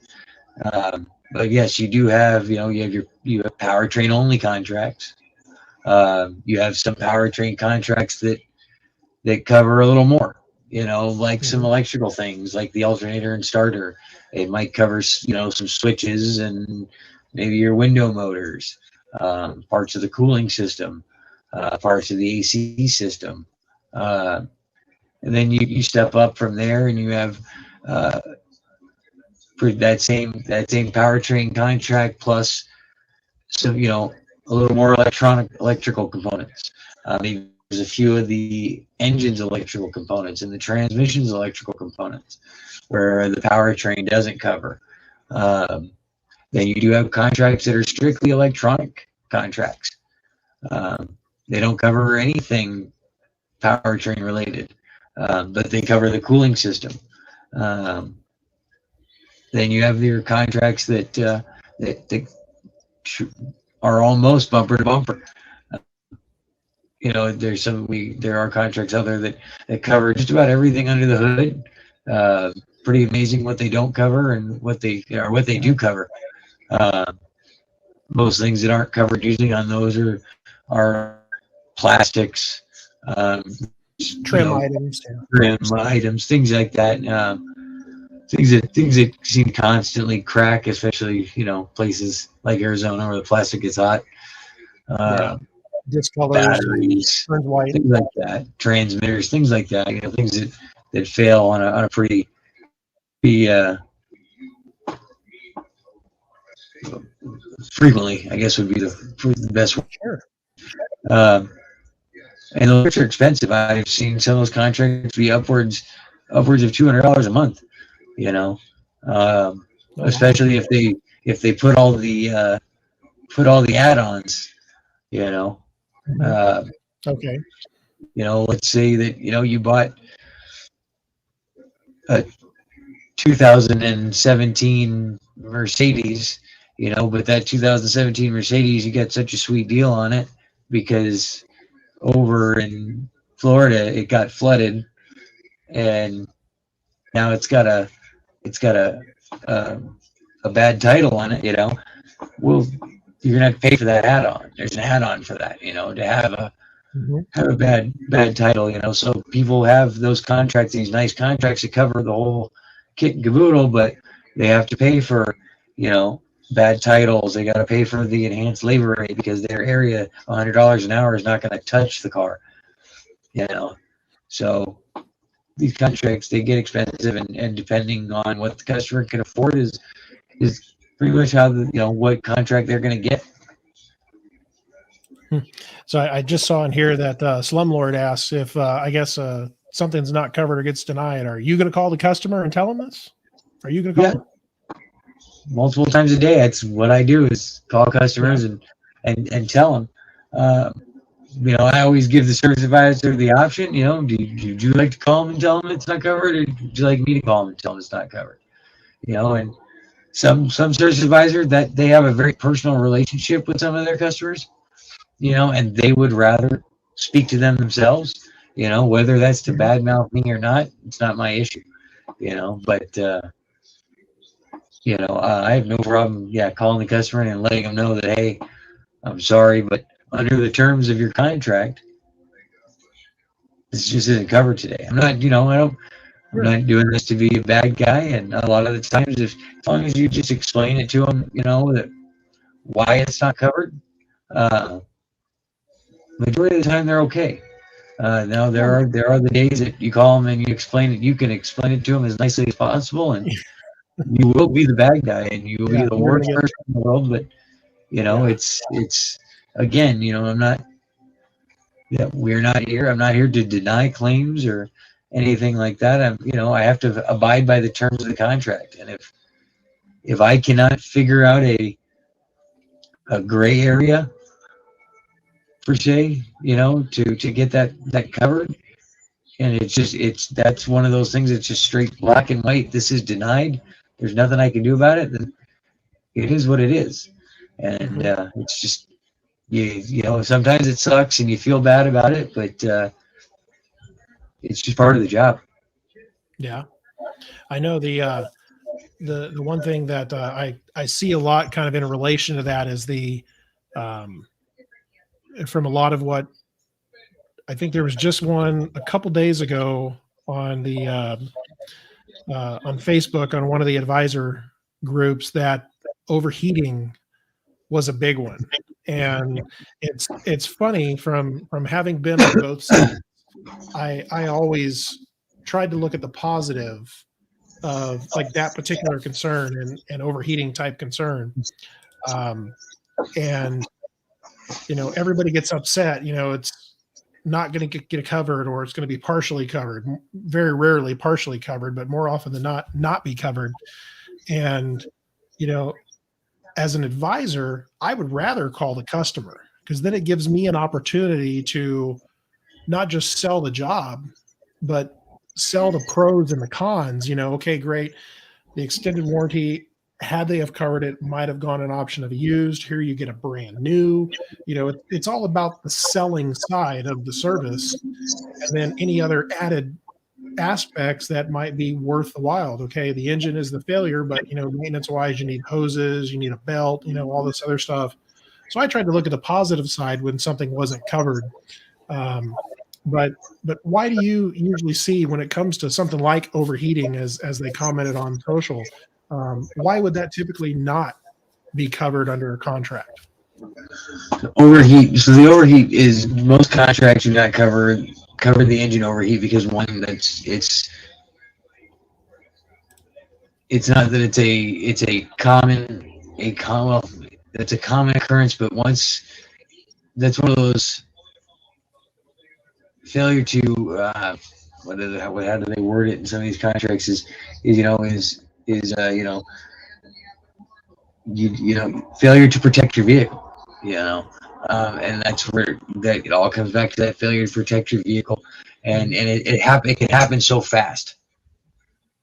But yes, you do have, you have powertrain only contracts. You have some powertrain contracts that cover a little more, like some electrical things like the alternator and starter. It might cover, some switches and maybe your window motors, parts of the cooling system, parts of the AC system. And then you step up from there and you have that same powertrain contract plus some, a little more electrical components. Maybe there's a few of the engine's electrical components and the transmission's electrical components where the powertrain doesn't cover. Then you do have contracts that are strictly electronic contracts. They don't cover anything powertrain related, but they cover the cooling system. Then you have your contracts that are almost bumper to bumper. There are contracts out there that cover just about everything under the hood. Pretty amazing what they don't cover and what they do cover. Most things that aren't covered usually on those are plastics, Trim items, things like that. Things that seem to constantly crack, especially places like Arizona where the plastic gets hot. Discolors, batteries, turns white, things like that, transmitters, things like that. Things that fail on a pretty frequently, I guess would be the best one. Sure. And those are expensive. I've seen some of those contracts be upwards of $200 a month. Especially if they put all the add-ons. Okay. Let's say that you bought a 2017 Mercedes, but that 2017 Mercedes, you got such a sweet deal on it because over in Florida it got flooded, and now it's got a bad title on it. Well, you're gonna have to pay for that add-on. There's an add-on for that, to have a bad title. So people have those contracts, these nice contracts that cover the whole kit and caboodle, but they have to pay for bad titles. They got to pay for the enhanced labor rate because their area $100 an hour is not going to touch the car. So these contracts, they get expensive, and depending on what the customer can afford is pretty much how what contract they're going to get. So I just saw in here that Slumlord asks if I guess something's not covered or gets denied. Are you going to call the customer and tell them this? Are you going to call them? Multiple times a day. That's what I do, is call customers and tell them. I always give the service advisor the option. Do you like to call them and tell them it's not covered, or do you like me to call them and tell them it's not covered? And some service advisor that they have a very personal relationship with some of their customers, and they would rather speak to them themselves. Whether that's to badmouth me or not, it's not my issue. But I have no problem, calling the customer and letting them know that, hey, I'm sorry, but under the terms of your contract, this just isn't covered today. I'm not, I'm not doing this to be a bad guy. And a lot of the times, as long as you just explain it to them, that why it's not covered, majority of the time they're okay. Now there are the days that you call them and you can explain it to them as nicely as possible, and you will be the bad guy and you will be the worst person in the world, but You know, Yeah. it's again, you know, we're not here. I'm not here to deny claims or anything like that. You know, I have to abide by the terms of the contract. And if I cannot figure out a gray area per se, you know, to get that covered, and that's one of those things that's just straight black and white. This is denied. There's nothing I can do about it. Then it is what it is, and Hmm. it's just you know, sometimes it sucks and you feel bad about it, but it's just part of the job. Yeah. I know the one thing that I see a lot kind of in relation to that is the um, from a lot of what I think there was just one a couple days ago on the on Facebook on one of the advisor groups that overheating was a big one, and it's funny from having been on both sides. I always tried to look at the positive of like that particular concern and overheating type concern. Um, and you know, everybody gets upset. You know, it's not going to get covered, or it's going to be partially covered. Very rarely partially covered, but more often than not be covered. And you know, as an advisor, I would rather call the customer because then it gives me an opportunity to not just sell the job, but sell the pros and the cons. You know, okay, great. The extended warranty, had they have covered it, might have gone an option of used. Here you get a brand new. You know, it's all about the selling side of the service, and then any other added aspects that might be worth the while. Okay, the engine is the failure, but you know, maintenance wise, you need hoses, you need a belt, you know, all this other stuff. So I tried to look at the positive side when something wasn't covered. Um, but why do you usually see when it comes to something like overheating, as they commented on social, why would that typically not be covered under a contract? Overheat. So the overheat is most contracts do not cover the engine overheat because one, it's not that it's a well, it's a common occurrence, but once that's one of those failure to how do they word it in some of these contracts is you know you know you know failure to protect your vehicle, you know, and that's where that it all comes back to that failure to protect your vehicle, and it can happen so fast.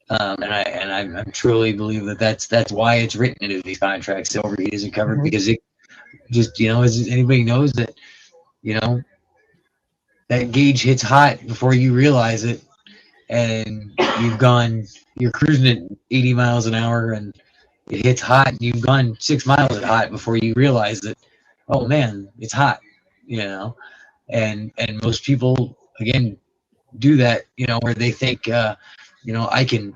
I truly believe that that's why it's written into these contracts. The overheat isn't covered Mhm. because it just, you know, as anybody knows that, you know, that gauge hits hot before you realize it, and you're cruising at 80 miles an hour, and it hits hot, and you've gone 6 miles at hot before you realize that, oh man, it's hot, you know, and most people again do that, you know, where they think, you know, I can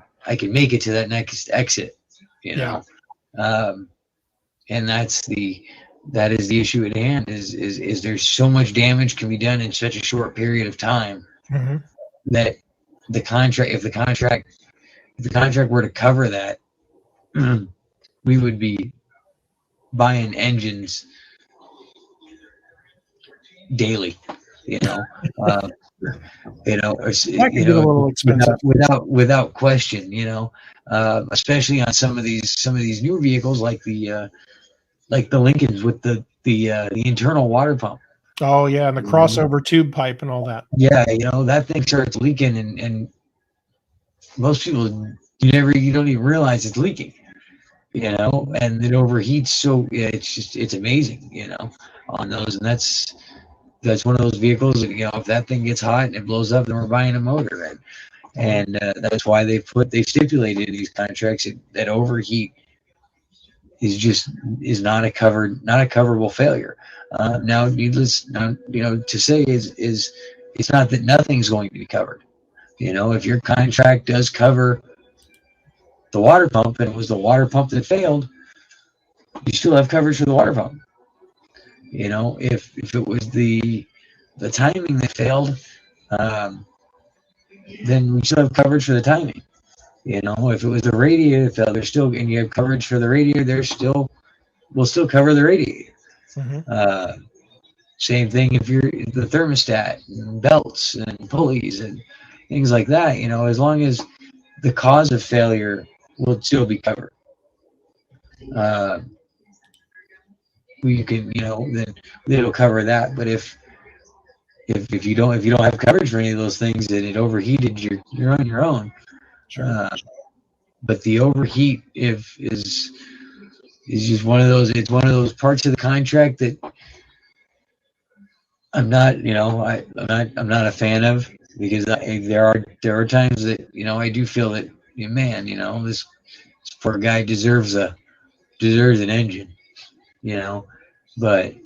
make it to that next exit, you Yeah. know, um, and that is the issue at hand is there's so much damage can be done in such a short period of time Hmm. that if the contract were to cover that, we would be buying engines daily, you know, uh, That could get a little expensive. without question, you know, especially on some of these new vehicles like the Lincolns with the internal water pump. Oh yeah, and the You know? crossover tube pipe and all that. Yeah, you know that thing starts leaking, and most people you don't even realize it's leaking. You know, and it overheats. So yeah, it's amazing. You know, on those, and that's one of those vehicles that, you know, if that thing gets hot and it blows up, then we're buying a motor, Mhm. and that's why they stipulated in these contracts that overheat is not a coverable failure. Now, needless now, you know, to say is it's not that nothing's going to be covered. You know, if your contract does cover the water pump and it was the water pump that failed, you still have coverage for the water pump. You know, if it was the timing that failed, um, then we still have coverage for the timing. You know, if it was the radiator that failed, there's still, and you have coverage for the radiator, there's still we'll still cover the radiator. Mm-hmm. Same thing if you're the thermostat and belts and pulleys and things like that, as long as the cause of failure will still be covered. We can, then it'll cover that. But if you don't have coverage for any of those things, and it overheated, you're on your own. Sure. But the overheat is just one of those. It's one of those parts of the contract that I'm not, I'm not a fan of, because there are times that I do feel that, man, this poor guy deserves an engine, but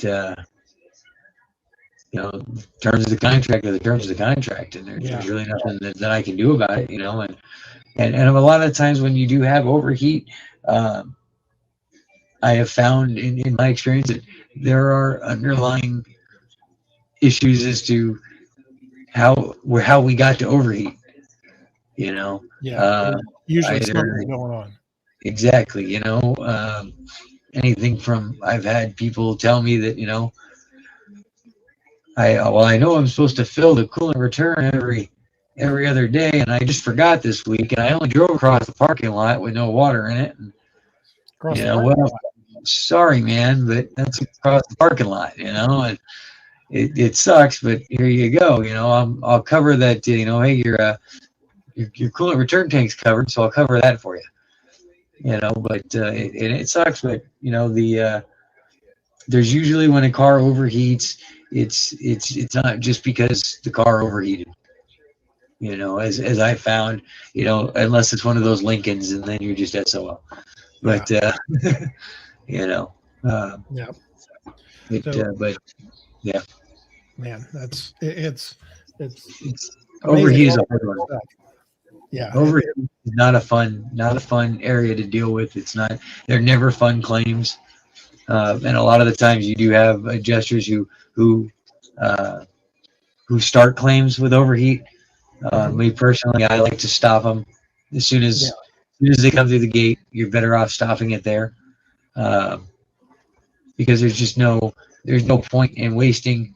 terms of the contract are the terms of the contract, and there's really nothing that I can do about it, and a lot of times when you do have overheat, I have found in my experience that there are underlying issues as to how we got to overheat, Usually something's going on. Exactly. Anything from, I've had people tell me that, I know I'm supposed to fill the coolant return every other day, and I just forgot this week, and I only drove across the parking lot with no water in it. And, sorry, man, but that's across the parking lot, and it sucks, but here you go. I'll cover that. Hey, your coolant return tank's covered, so I'll cover that for you. But it sucks. But there's usually, when a car overheats, it's not just because the car overheated. As I found, unless it's one of those Lincolns, and then you're just SOL. But but yeah. Man, it's overheat is a hard one. Yeah, overheat is not a fun area to deal with. It's not. They're never fun claims, and a lot of the times you do have adjusters who start claims with overheat. Me personally, I like to stop them as soon as they come through the gate. You're better off stopping it there, because there's no point in wasting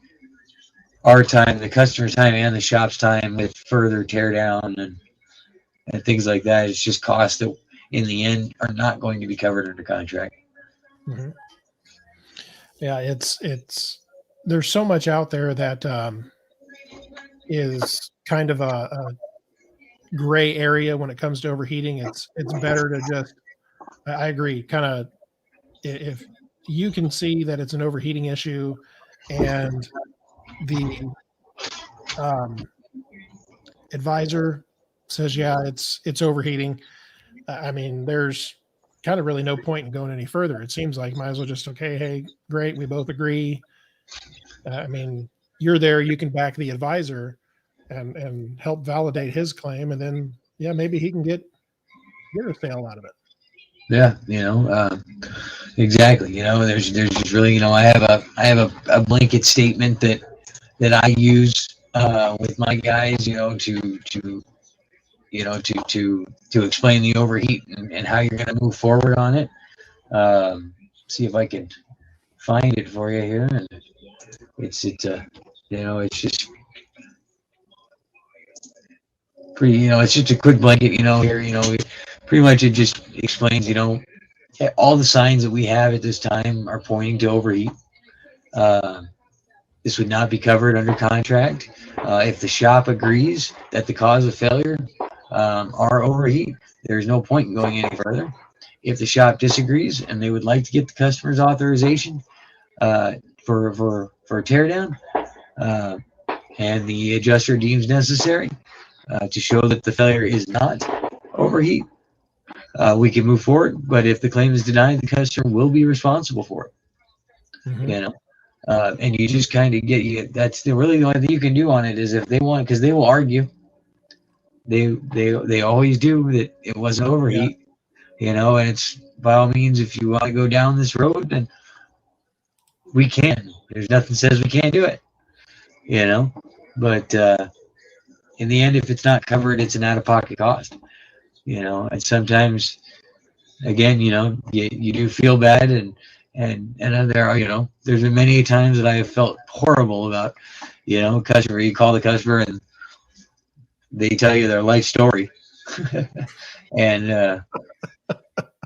our time, the customer's time, and the shop's time with further tear down and things like that. It's just costs that in the end are not going to be covered under contract. Mm-hmm. Yeah, it's there's so much out there that is kind of a gray area when it comes to overheating. It's better to just, I agree, kind of, if you can see that it's an overheating issue and the advisor says, yeah, it's overheating, I mean, there's kind of really no point in going any further. It seems like might as well just, okay, hey, great, we both agree. I mean, you're there, you can back the advisor and help validate his claim, and then maybe he can get a sale out of it. Yeah, exactly. There's just really, I have a blanket statement that I use with my guys, to explain the overheat and how you're going to move forward on it. See if I can find it for you here. And it's just pretty, it's just a quick blanket, here, pretty much it just explains, all the signs that we have at this time are pointing to overheat. This would not be covered under contract. If the shop agrees that the cause of failure are overheat, there's no point in going any further. If the shop disagrees and they would like to get the customer's authorization for a teardown, and the adjuster deems necessary to show that the failure is not overheat, we can move forward. But if the claim is denied, the customer will be responsible for it. Mm-hmm. And you just kind of that's really the only thing you can do on it, is if they want, because they will argue. They always do, that it wasn't overheat. And it's, by all means, if you want to go down this road, then we can. There's nothing says we can't do it. But in the end, if it's not covered, it's an out-of-pocket cost. And sometimes, again, you do feel bad, and And there are, there's been many times that I have felt horrible about, customer. You call the customer and they tell you their life story, and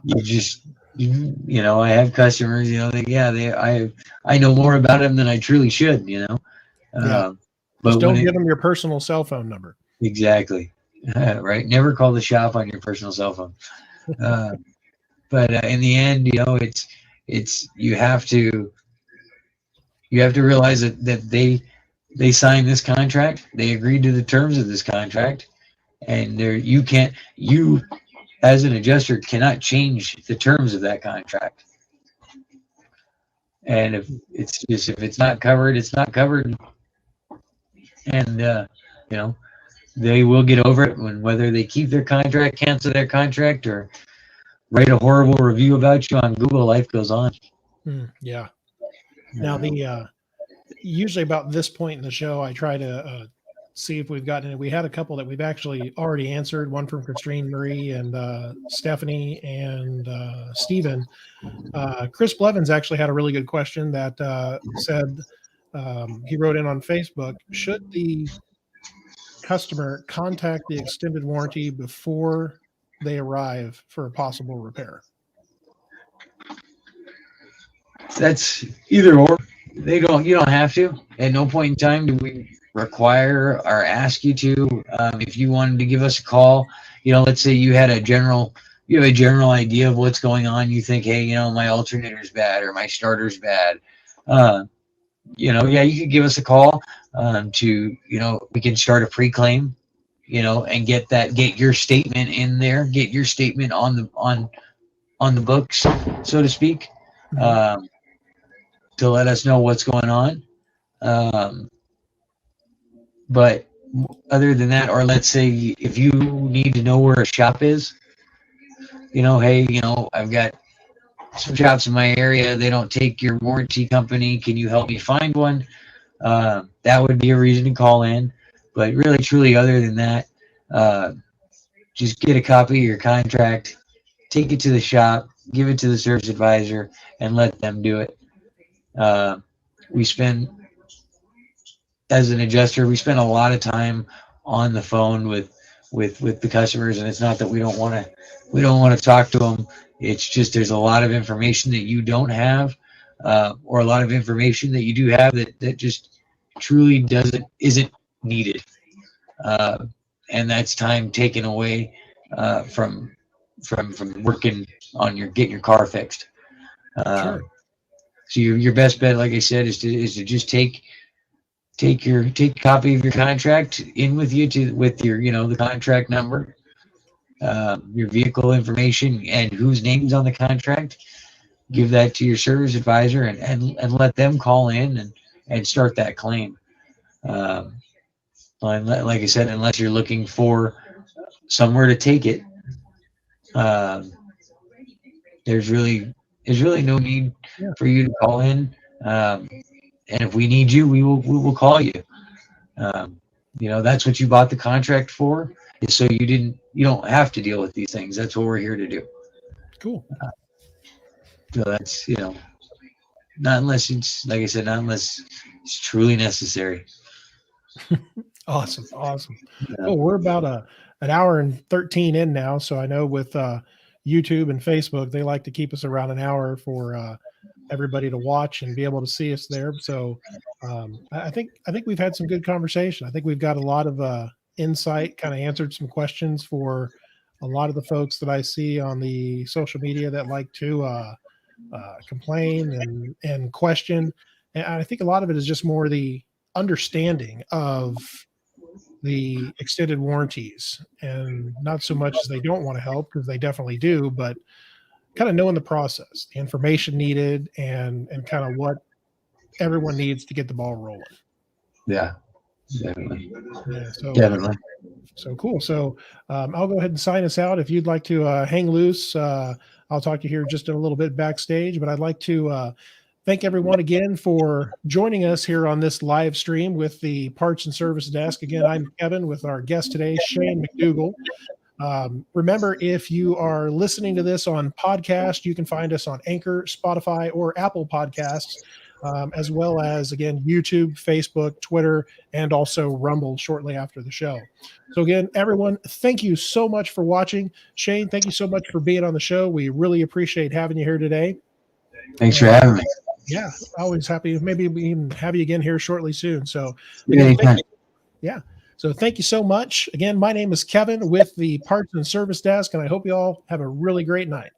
you just, I have customers, I know more about them than I truly should, Yeah. But Just don't give them your personal cell phone number. Exactly. Right. Never call the shop on your personal cell phone. But in the end, it's you have to realize that they signed this contract, they agreed to the terms of this contract, and you as an adjuster cannot change the terms of that contract. And if it's not covered, it's not covered. And they will get over it whether they keep their contract, cancel their contract, or write a horrible review about you on Google. Life goes on. Yeah. Now usually about this point in the show, I try to see if we've gotten it. We had a couple that we've actually already answered. One from Christine Marie and Stephanie and Stephen. Chris Blevins actually had a really good question that said he wrote in on Facebook: should the customer contact the extended warranty before they arrive for a possible repair? That's either or. You don't have to. At no point in time do we require or ask you to. If you wanted to give us a call, let's say you have a general idea of what's going on. You think, hey, my alternator's bad or my starter's bad. You could give us a call we can start a pre-claim, and get your statement in there, get your statement on the books, so to speak, to let us know what's going on. But other than that, or let's say if you need to know where a shop is, hey, I've got some shops in my area, they don't take your warranty company, can you help me find one? That would be a reason to call in. But really, truly, other than that, just get a copy of your contract, take it to the shop, give it to the service advisor, and let them do it. As an adjuster, we spend a lot of time on the phone with the customers, and it's not that we don't want to talk to them. It's just there's a lot of information that you don't have, or a lot of information that you do have that just truly isn't needed, and that's time taken away from working on getting your car fixed. Sure. So your best bet, like I said, is to just take a copy of your contract in with you with your the contract number, your vehicle information, and whose name's on the contract. Give that to your service advisor and let them call in and start that claim. Like I said, unless you're looking for somewhere to take it, there's really no need for you to call in. And if we need you, we will call you. That's what you bought the contract for, is so you don't have to deal with these things. That's what we're here to do. Cool. So that's, not unless it's, like I said, not unless it's truly necessary. Awesome. Well, we're about an hour and 13 in now. So I know with YouTube and Facebook, they like to keep us around an hour for everybody to watch and be able to see us there. So I think we've had some good conversation. I think we've got a lot of insight, kind of answered some questions for a lot of the folks that I see on the social media that like to complain and question. And I think a lot of it is just more the understanding of the extended warranties, and not so much as they don't want to help, because they definitely do, but kind of knowing the process, the information needed, and kind of what everyone needs to get the ball rolling. Yeah, definitely. Yeah, Definitely. So cool. So I'll go ahead and sign us out. If you'd like to hang loose, I'll talk to you here just in a little bit backstage, but I'd like to thank everyone again for joining us here on this live stream with the Parts and Service Desk. Again, I'm Kevin with our guest today, Shane McDougall. Remember, if you are listening to this on podcast, you can find us on Anchor, Spotify, or Apple Podcasts, as well as, again, YouTube, Facebook, Twitter, and also Rumble shortly after the show. So again, everyone, thank you so much for watching. Shane, thank you so much for being on the show. We really appreciate having you here today. Thanks for having me. Yeah, always happy. Maybe we can have you again here shortly soon. So Yeah, again, anytime. yeah. So thank you so much. Again, my name is Kevin with the Parts and Service Desk, and I hope you all have a really great night.